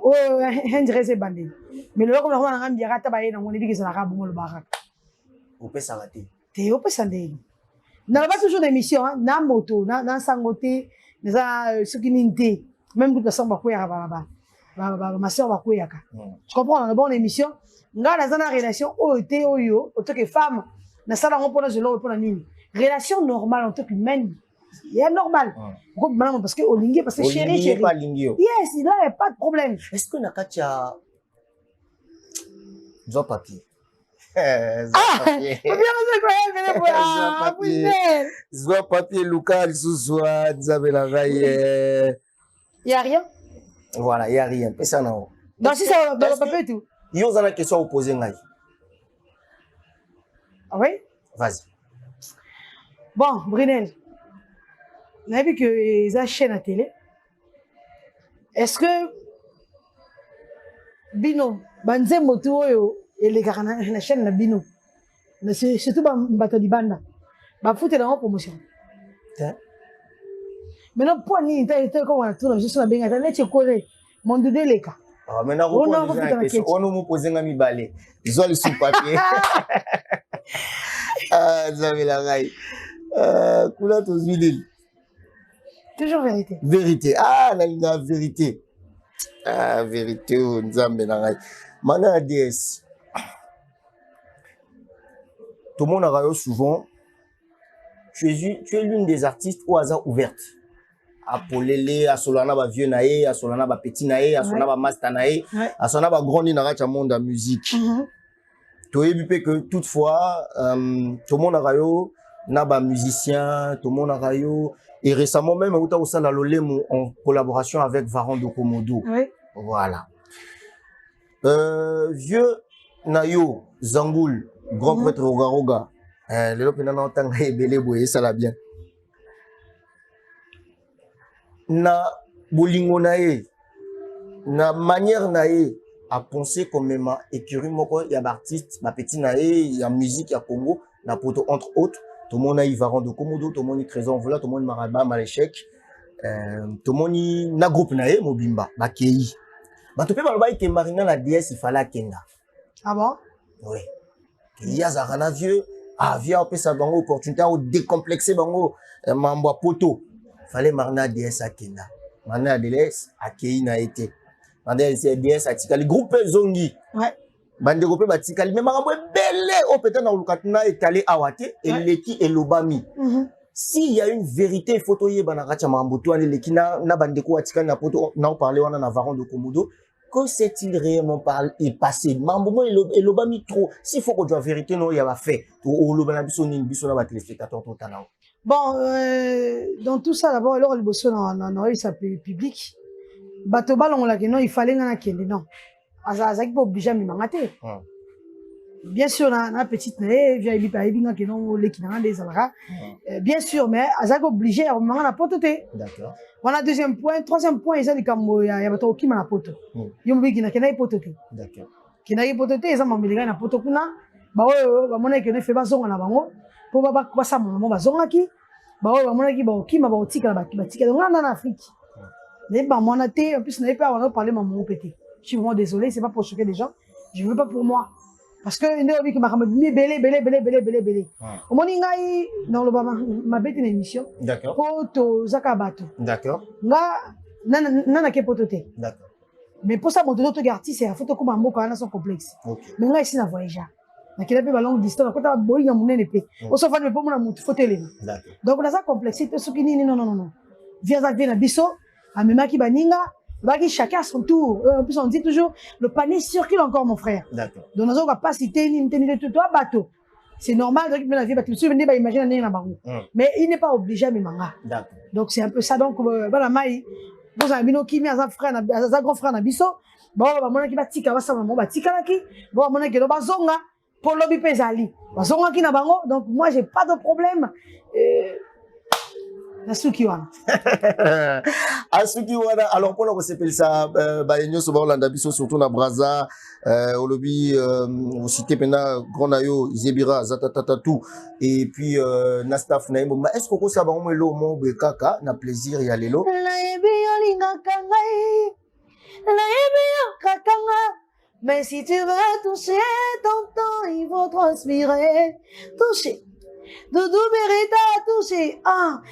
S4: on dirait c'est bandé. Mais le jour où on a un biara, tabaye, on a dit que c'est l'arabe, on le barak.
S1: On peut s'arrêter.
S4: T'es au pesandé. N'a pas toujours d'émission, hein, na moto, na sangoté, ce qui n'était. Même toute personne va courir ma soeur va courir. Tu comprends, dans la bonne émission, dans la relation, en tant que femme, dans ça, on peut nous relation normale en tant qu'humaine. Il est normal. Parce que au lingue, parce que chérie. Yes, il n'y a pas de problème.
S1: Est-ce que Nakatia doit papier? Zoa papier local sous soi, Isabella Raye.
S4: Il n'y a rien?
S1: Voilà, il n'y a rien. Ça, non.
S4: Donc, si ça dans le papier et tout.
S1: Il y a une question à poser.
S4: Ah oui?
S1: Vas-y.
S4: Bon, Brunel, on a vu que les chaînes à télé. Est-ce que Bino, Banze Moto et les la chaîne la Bino, surtout Bato di Banda, va foutre dans la promotion. Maintenant, pour nous, comme on a tout, je suis là, bien, attendez, tu connais, mon doudé les cas.
S1: Ah, maintenant, on nous pose un ami balai. Ils ont le sous-papier. Ah, vous avez la raille. Couleur aux huiles.
S4: Toujours vérité.
S1: Vérité. Ah, la vérité. Ah, vérité, nous avons la raille. Maintenant, la DS. Tout le monde a raillé souvent. Tu es l'une des artistes au hasard ouverte. À Polele, à Solana, à vieux naé, à Solana, à petit naé, à Solana, à master naé, à Solana, à grandi dans le monde de la musique. Tu as vu que toutefois, tout le monde a raillé, naba musicien, tout le monde a raillé. Et récemment même, on a aussi la Lolem en collaboration avec Varan de Komodo.
S4: Oui.
S1: Voilà. Vieux Nayo, Zangoul, grand prêtre Rogaroga. Le lopina na otanga ebele boye ça la bien. Na bolingo nae, na manière nae à penser comme même écurie moko ya artiste, ma petit nae, ya musique ya Congo, na poto entre autres, tout le monde a Varan de Komodo, tout le monde Trésor voilà, tout le monde Maraba Maléchek, tout le monde na groupe nae Mobimba, Bakei. Ba topé ba que Marina la DS il fallait Kenda.
S4: Ah bon?
S1: Oui. Il y a Zarana vieux. Ah, viens, on peut s'avoir une opportunité à décomplexer, bango, mambo poto. Fallait Marina DS à Kenda. Marina DS à Keina a été. Marina DS à Tikali. Groupe Zongi.
S4: Ouais.
S1: Bande groupe Batikali. Mais Marambo est belle. Oh, peut-être dans le Katuna est allé à Wate et Leki et Lobami. S'il y a une vérité, photo yé banaracha Marambo, toi, Leki na bande ko Atikali na poto, na parlé, on en a Varan de Komodo. Que s'est-il réellement passé? Mambo et Lobami trop. S'il faut qu'on dise la vérité, non, il y a fait. Ou Lobami na téléspectateur total.
S4: Bon, dans tout ça, d'abord, alors, le bosso dans ça public. Batobal, on l'a dit, non, il fallait n'en akende, non. Azaki pas obligé à m'imaginer. Bien sûr, na petite nae, via Ebi Paebi, non, qui non, les qui n'en des alra. Bien sûr, mais Azaki obligé à m'en apporter.
S1: D'accord.
S4: Voilà, deuxième point. Troisième point, ils ont dit qu'il y a pas qui m'a apporté. Ils ont dit qu'il n'y a pas de
S1: D'accord.
S4: Qu'il n'y a pas de ils ont dit qu'il n'y a pas de bah ouais, bah mon équipe ne fait pas son en avant. Pour pas ça, mon bah son qui. Bah ouais, bah mon équipe bah qui m'a bah tika bah tika donc en Afrique. Mais bah mon athée, en plus n'avait pas on a parlé maman pété. Je suis vraiment désolé, c'est pas pour choquer des gens. Je veux pas pour moi. Parce que nous avons dit belé. Au moment où dans le ma bête une émission.
S1: D'accord.
S4: Poto zakabato.
S1: D'accord.
S4: Nga nana ke potote.
S1: D'accord.
S4: Mais pour ça mon autre artiste c'est photo comme un mot quand son complexe.
S1: Ok.
S4: Mais nga ici na voyageur. Na kila pe ba longue distance ko ta boyi na munene pe. O so fa me po na mutu photo le.
S1: D'accord.
S4: Donc on a ça complexité ce qui non. Viens à na biso, amemaki baninga. Chacun à son tour. En plus, on dit toujours, le panier circule encore, mon frère.
S1: D'accord.
S4: Donc, nous n'avons pas cité ni tout bateau. C'est normal de la vie, tu venez imaginer un bateau. Mais il n'est pas obligé à me manga.
S1: D'accord.
S4: Donc, c'est un peu ça. Donc, voilà, maï, vous avez un qui met à sa grand frère, Nabiso. Bon, mon qui va tika, va sa maman, va tika la qui. Bon, mon qui va zonga, pour l'objet pesali. Va zonga qui n'a bango. Donc, moi, j'ai pas de problème. Asukiwana.
S1: Asukiwana. Alors, pour le s'appelle ça, Bayenyo Sobalanda Biso, surtout na Braza, au lobby, au cité Pena, Gronayo, Zebira, Zatatatatou, et puis Nastaf Naïmo. Est-ce qu'on ça va au moins l'homme Bekaka, na plaisir y aller l'eau?
S4: Mais si tu veux toucher ton temps, il faut transpirer. Toucher. Doudou Beretta touché,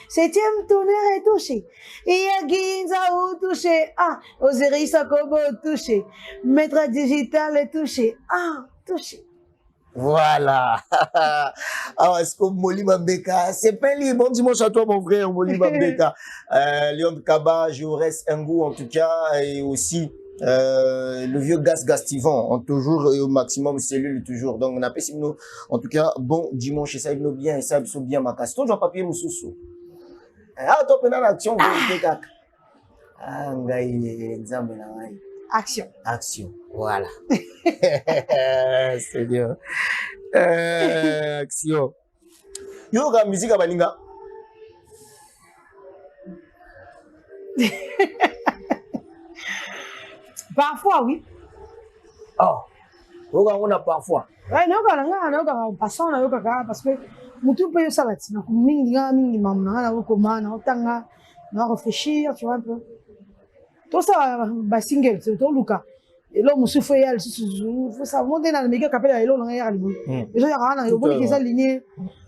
S4: septième tonnerre est touché. Yaginza ou touché, Osiris Sakobo touché. Maître digital est touché, touché.
S1: Voilà. Alors, est-ce que Moli Mambeka, c'est pas libre. Bon dimanche à toi, mon frère, Moli Mambeka. Léon Kaba, Jaurès Ngou, en tout cas, et aussi, le vieux Gastivan, on toujours au maximum cellules toujours. Donc on appelle nous en tout cas bon dimanche ça nous bien et ça nous bien ma casse. Ton papier mususu. Ah toi pendant l'action vous kaka. Ah ngai exemple na ngai. Action. Voilà. C'est bien. Action. Yo ga musique abaninga.
S4: Parfois, oui.
S1: Oh, on a parfois.
S4: Oui, on passant, parce que tout peut ça là. On réfléchir, tu vois un peu. Tout ça, single, c'est tout Luca. Et là, on se fait, faut ça monter dans le méga capel et là, on a les gens, il y a des alignés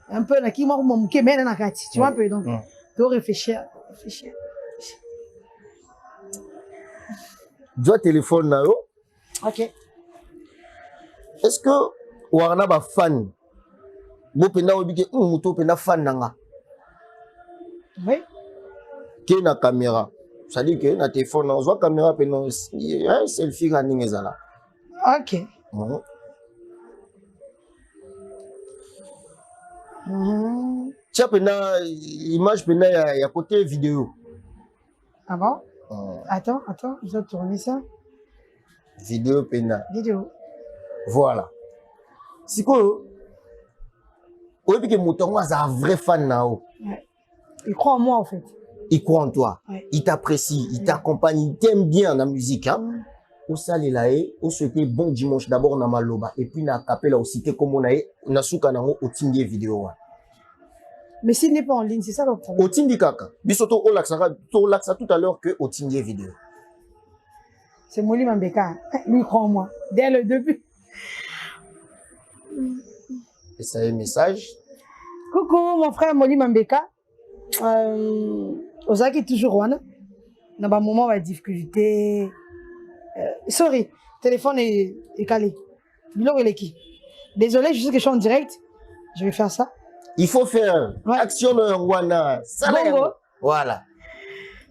S4: un peu là qui m'ont qui mène dans la carte, tu vois un peu donc. Tu réfléchir.
S1: Dois téléphone na yo.
S4: Ok.
S1: Est-ce que warna ba fan? Bo penda obi ke muto penda fan nanga.
S4: Oui.
S1: Ke na caméra. Ça dit que na téléphone on voit caméra pena selfie ga ningezala.
S4: Ok.
S1: Tiens pena image pena ya côté vidéo.
S4: Ah bon? Attends, je dois tourner ça.
S1: Vidéo pena.
S4: Vidéo.
S1: Voilà. Si quoi? Oui, parce que Moutongo est un vrai fan nao.
S4: Il croit en moi en fait.
S1: Il croit en toi.
S4: Ouais.
S1: Il t'apprécie, il t'accompagne, il t'aime bien la musique. Hein? Au salé on souhaite bon dimanche d'abord na maloba et puis na capella aussi comme on a na souka nango au tindie vidéo.
S4: Mais s'il n'est pas en ligne, c'est ça le problème.
S1: Au tindi kaka. Bisoto o laxa tout à l'heure que au tindie vidéo.
S4: C'est Moli Mambeka. Lui croit en moi. Dès le début.
S1: Et ça est message.
S4: Coucou, mon frère Moli Mambeka. Ozaki toujours Rwanda. Dans un moment de difficulté. Sorry, téléphone est calé. Bilo il est qui? Désolé, je sais que je suis en direct. Je vais faire ça.
S1: Il faut faire action de Rwanda. Voilà.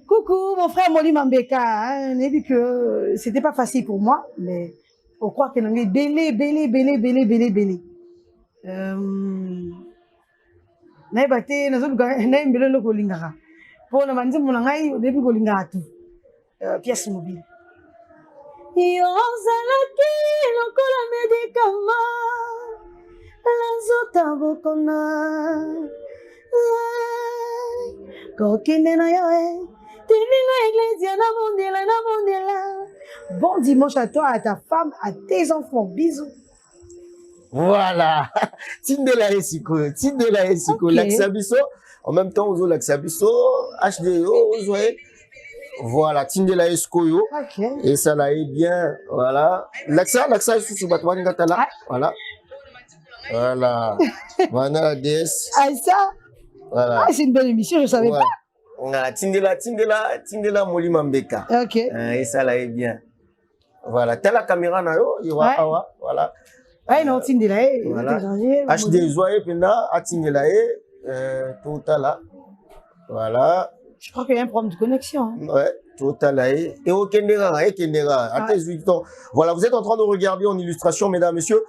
S4: Coucou, mon frère Moli Mambeka. On a vu que c'était pas facile pour moi, mais on croit que l'on est belé. Naibate, naibele le kolingara. Pour le manzi monangai, au début kolingara tout. Pièce mobile. Yozalaki lokola médicament. Lanzota bokona. Kokende na yo. Tininga iglesia na mondela. Bon dimanche à toi, à ta femme, à tes enfants. Bisous.
S1: Voilà. Tindela esiko.
S4: Okay.
S1: L'Axabiso. En même temps, on a l'Axabiso. HD, Voilà, Tindela Eskoyo.
S4: Ok.
S1: Et ça là est bien. Voilà. L'accent est sous Batouane Gatala. Voilà. Voilà. Voilà la DS.
S4: Ah, ça?
S1: Voilà.
S4: Ah, c'est une belle émission, je ne savais
S1: Ouais. Voilà, Tindela Moli Mambeka.
S4: pas. Ok.
S1: Et ça là est bien. Voilà. T'as la caméra na yo, il
S4: Ouais.
S1: voilà.
S4: Ouais, non, Tindela,
S1: Voilà. HD Zoé Pena, Tindela total là. Voilà.
S4: Je crois qu'il y a un problème de connexion. Hein.
S1: Ouais, total là. Et au Kendera. Voilà, vous êtes en train de regarder en illustration, mesdames, messieurs.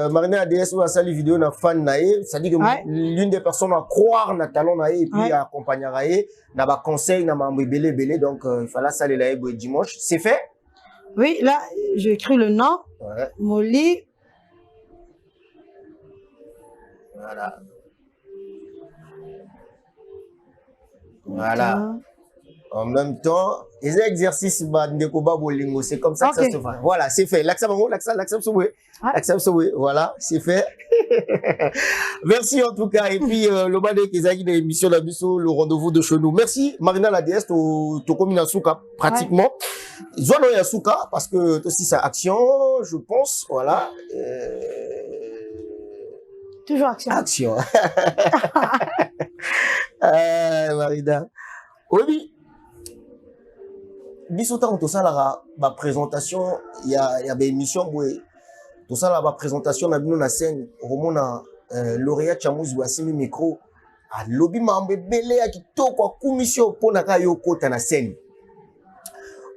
S1: Marina ADS ou a sali vidéo na fan nae. Ça dit que l'une des personnes à croire na talon nae et puis à accompagner nae. Na ba conseil na mambo belé. Donc, il fallait saler la dimanche. C'est fait?
S4: Oui, là, j'ai écrit le nom.
S1: Ouais.
S4: Molly.
S1: Voilà. Voilà. En même temps, les exercices bolingo, c'est comme ça que ça se fait. Voilà, c'est fait. L'accent, voilà, c'est fait. Merci en tout cas. Et puis, le bas de Kezaki de l'émission d'Abisso, le rendez-vous de chez nous. Merci, Marina la DS, to commune Souka, pratiquement. Zono Yasuka, parce que aussi sa action, je pense, voilà.
S4: Toujours action.
S1: Action. Marina. Oui. Bisotan, tout ça, là, ma présentation, il y a des émissions, tout ça, là, ma présentation, on a vu la scène, on a lauréat Chamous, Bassimi micro, à lobby, mambe, belé, à qui to, quoi, commission, pour na kayo, kota na scène.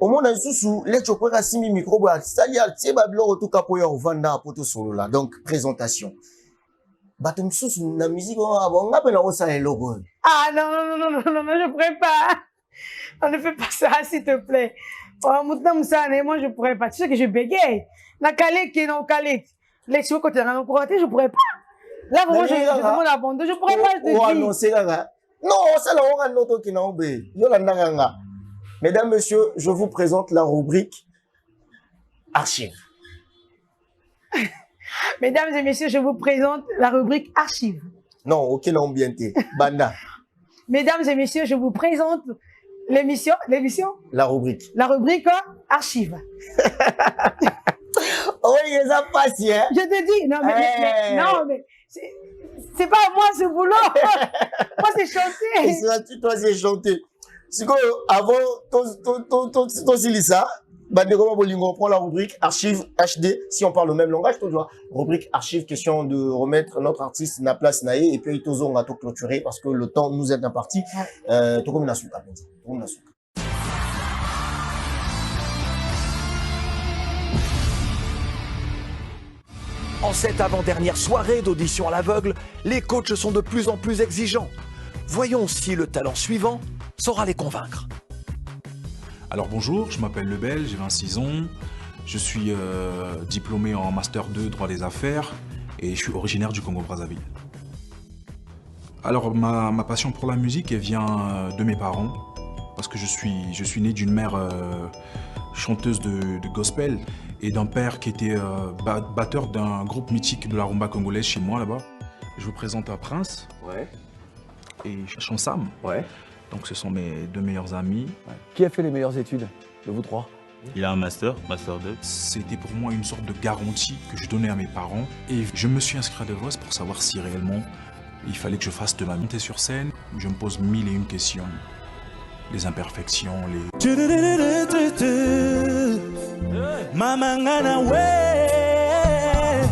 S1: Au moins, dans sous les chokwe, à simi micro, sali, al, tse, bablo, tout capoya, au vanda, poto solo, là. Donc, présentation. Batum sous la musique, on a peine à ça, logo.
S4: Ah non, je pourrais pas. On ne fait pas ça, s'il te plaît. Oh, moi, je pourrais pas. Tu sais que je bégaye. Na calé qui est non calé. Les cheveux côté dans le courant, je pourrais pas. Là, vraiment, je demande à Bondo, je pourrais pas te dire.
S1: Non, c'est là. Non, ça là, on a notre qui n'a obéi. Mesdames, messieurs, je vous présente la rubrique Archives.
S4: Mesdames et messieurs, je vous présente la rubrique Archives.
S1: Non, ok, l'ambienté. Banda.
S4: Mesdames et messieurs, je vous présente l'émission.
S1: La rubrique.
S4: La rubrique Archives.
S1: Oh, il a passé, hein?
S4: Je te dis, non, mais c'est pas à moi ce boulot. Moi, c'est chanter.
S1: Toi, c'est chanter. C'est que, avant, ton silissa, on prend la rubrique Archives HD, si on parle le même langage, toujours. Rubrique Archives, question de remettre notre artiste na place nae, et puis on a tout clôturé parce que le temps nous est imparti. Tout comme une souka.
S9: En cette avant-dernière soirée d'audition à l'aveugle, les coachs sont de plus en plus exigeants. Voyons si le talent suivant saura les convaincre.
S10: Alors bonjour, je m'appelle Lebel, j'ai 26 ans, je suis diplômé en Master 2 droit des affaires et je suis originaire du Congo-Brazzaville. Alors ma passion pour la musique elle vient de mes parents parce que je suis né d'une mère chanteuse de gospel et d'un père qui était batteur d'un groupe mythique de la rumba congolaise chez moi là-bas. Je vous présente un Prince et Chansam. Donc ce sont mes deux meilleurs amis.
S9: Qui a fait les meilleures études de vous trois?
S11: Il a un master 2.
S10: C'était pour moi une sorte de garantie que je donnais à mes parents. Et je me suis inscrit à The Voice pour savoir si réellement il fallait que je fasse de ma montée sur scène. Je me pose 1001 questions. Les imperfections, les...
S12: Mamangana ouais.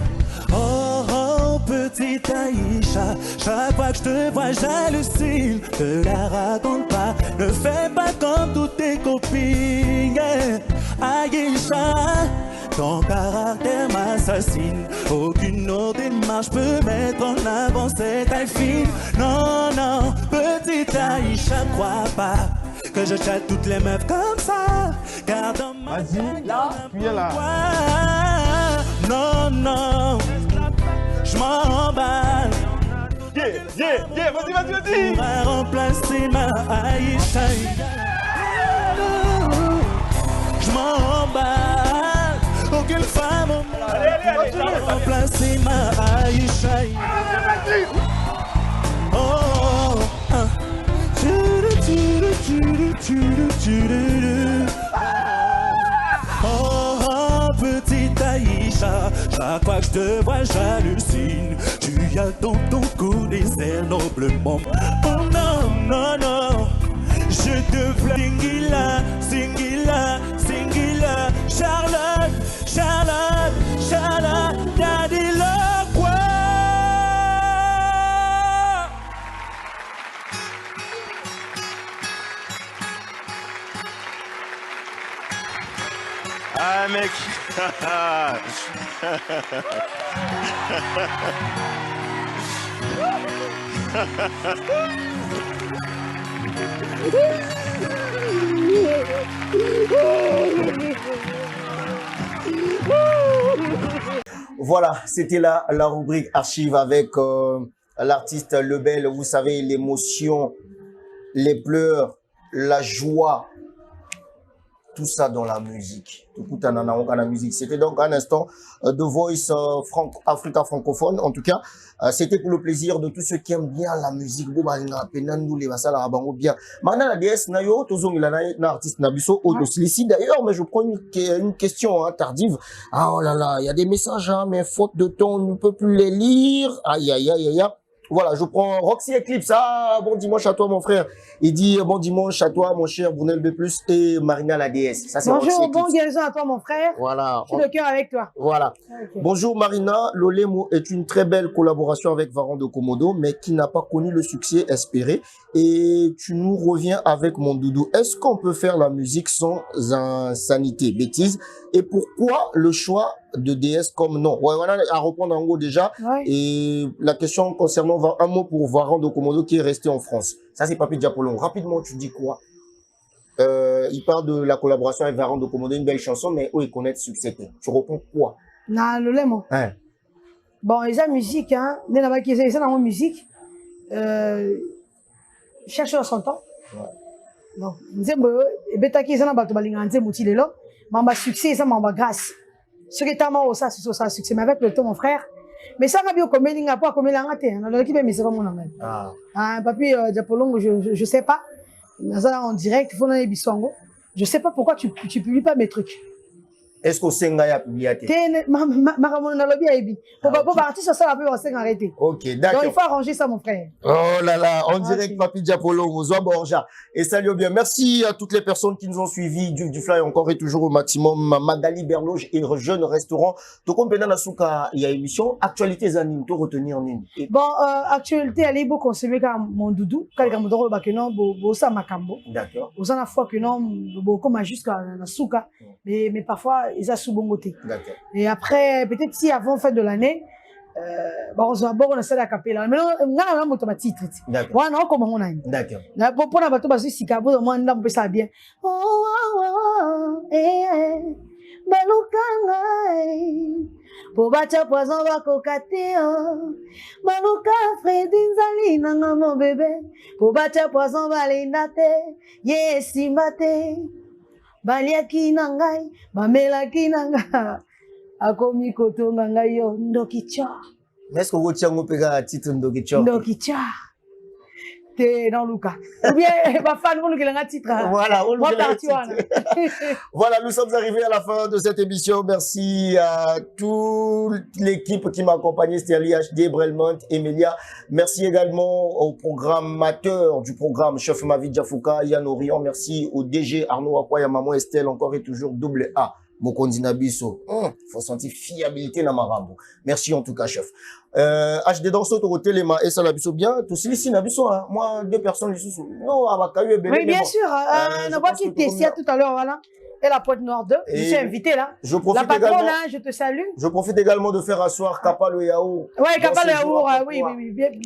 S12: Oh, petite Aïcha, chaque fois que je te vois j'hallucine. Te la raconte pas, ne fais pas comme toutes tes copines. Aïcha, ton caractère m'assassine. Aucune autre démarche peut mettre en avant cette taille fine. Non, petite Aïcha, crois pas que je chatte toutes les meufs comme ça. Car dans ma
S13: vas-y, là, puis là.
S12: Non, je m'emballe.
S13: Vas-y.
S12: On va remplacer ma Aïcha. Je m'emballe. Aucune femme va remplacer ma Aïcha. Oh, Chaque fois que je te vois, j'hallucine. Tu attends ton coup d'essai noblement. Oh non, non, non. Je te plains, Singila, Singila, Singila. Charlotte, Charlotte, Charlotte, t'as dit le quoi?
S8: Ah mec.
S1: Voilà, c'était la rubrique archive avec l'artiste Lebel. Vous savez, l'émotion, les pleurs, la joie, tout ça dans la musique. Tout la musique. C'était donc un instant de Voice Africa francophone. En tout cas, c'était pour le plaisir de tous ceux qui aiment bien la musique. Maintenant, la DS, nayo, artiste Nabiso, ici d'ailleurs, mais je prends une question tardive. Ah oh là là, il y a des messages, hein, mais faute de temps, on ne peut plus les lire. Aïe, aïe, aïe, aïe, aïe. Voilà, je prends Roxy Eclipse. Ah, bon dimanche à toi, mon frère. Il dit bon dimanche à toi, mon cher Brunel B+, et Marina la DS. Ça, c'est Roxy
S4: Bonjour,
S1: Eclipse.
S4: bon guérison à toi, mon frère.
S1: Voilà.
S4: Je suis de cœur avec toi.
S1: Voilà.
S4: Okay.
S1: Bonjour Marina. L'Olemo est une très belle collaboration avec Varan de Komodo, mais qui n'a pas connu le succès espéré. Et tu nous reviens avec mon doudou. Est-ce qu'on peut faire la musique sans insanité, bêtise? Et pourquoi le choix de DS comme nom? Ouais, voilà, à reprendre en gros déjà.
S4: Ouais.
S1: Et la question concernant un mot pour Varan de Komodo qui est resté en France. Ça, c'est Papi Diapolon. Rapidement, tu dis quoi? Il parle de la collaboration avec Varan de Komodo, une belle chanson, mais où ils connaissent succès. Tu réponds quoi?
S4: Na le lemo.
S1: Hein?
S4: Bon, les musique, hein. N'est pas qui c'est dans la musique. Cherche son temps. Non. Nzembo, et beta qui est dans bateau balinga nzembo tilelo. Mamba succès, ça mamba grâce. Ce qui est tellement ça, c'est ça succès. Mais avec le temps, mon frère. Mais ça va bien comme il n'a pas comme il a raté. On a qui mais c'est pas mon nom. Ah, papi Diapolongo, je sais pas. Ça en direct, il faut dans les bisongo. Je sais pas pourquoi tu publies pas mes trucs.
S1: Est-ce que c'est un publié?
S4: Pour partir sur ça, la on s'est arrêté.
S1: Ok, d'accord.
S4: Donc il faut arranger ça, mon frère.
S1: Oh là là, en direct, Papi Diapolongo, Zoa Borja. Et salut bien. Merci à toutes les personnes qui nous ont suivis. Du Fly encore et toujours au maximum. Magali Berloge et Jeune Restaurant. Donc, on peut dans la souka, il y a émission. Actualité Zanin, tout retenir en une.
S4: Bon, actualité, elle est beaucoup consommée comme mon doudou. Quand il y a mon doudou, ça makambo.
S1: D'accord.
S4: Aux en fois que non, comme jusqu'à la souka. Mais parfois, ils ont sous bon côté.
S1: D'accord.
S4: Et après, peut-être si avant fin de l'année, bon, on a ça à capella. Mais non, on a un titre.
S1: D'accord.
S4: Ouais, non, comment on a.
S1: D'accord.
S4: Pour la bateau, parce que si cabo, on a un peu ça bien. Balukanga, pour battre poison va cocater. Baluka, Fredin Zali, nanga mon bébé. Pour battre poison va l'indate. Yes, imbate. Baliaki nangai, bamelaki nanga. Akomi kotonga ngai yo ndokicha.
S1: Mais est-ce que vous tiens au péga titre Ndokicha?
S4: Ndokicha. T'es dans Luca. Ou bien, ma fan, on nous a titre.
S1: Voilà, on nous
S4: a titre.
S1: Voilà, nous sommes arrivés à la fin de cette émission. Merci à toute l'équipe qui m'a accompagné, c'est-à-dire HD, Brelmont, Emilia. Merci également au programmateur du programme, Chef Mavid Jafouka, Yann Orion. Merci au DG Arnaud Akwaya, Maman Estelle, encore et toujours double A. Mokondi Nabiso. Faut sentir fiabilité dans ma rambo. Merci en tout cas, chef. HD Danso, tu rotes les mains et ça Nabiso bien. Tu sais ici Nabiso, hein. Moi, 2 personnes ici. Non, à Bakayu et Béné.
S4: Oui, bien sûr. On voit qui était ici tout à l'heure, voilà. Et la Pointe Nord 2. Je suis invité là.
S1: Je profite
S4: la patronne,
S1: également,
S4: hein, je te salue.
S1: Je profite également de faire asseoir Kapal le Yaourt.
S4: Oui, Kapal le Yaourt, oui, oui, oui.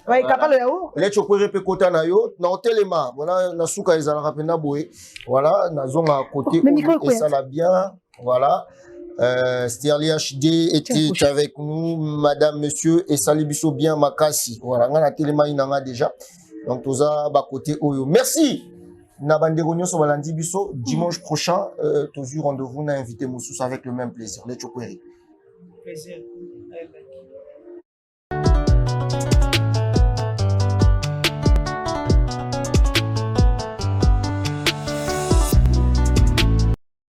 S4: Oui, Kapal le Yaourt.
S1: Là, tu peux répéter côté na yo, na téléma. Voilà, na souka ils ont rappelé na boé. Voilà, na zone à côté et ça l'a bien. Voilà. Sterling HD était avec nous, madame, monsieur, et Salibiso bien Makasi. Voilà, on a téléma inanga déjà. Donc, tout ça, bah, côté Oyo. Merci! Nabanderonio sur Balandi Biso. Dimanche prochain, toujours rendez-vous, on a invité Moussous avec le même plaisir. Les Chokweri.
S2: Plaisir.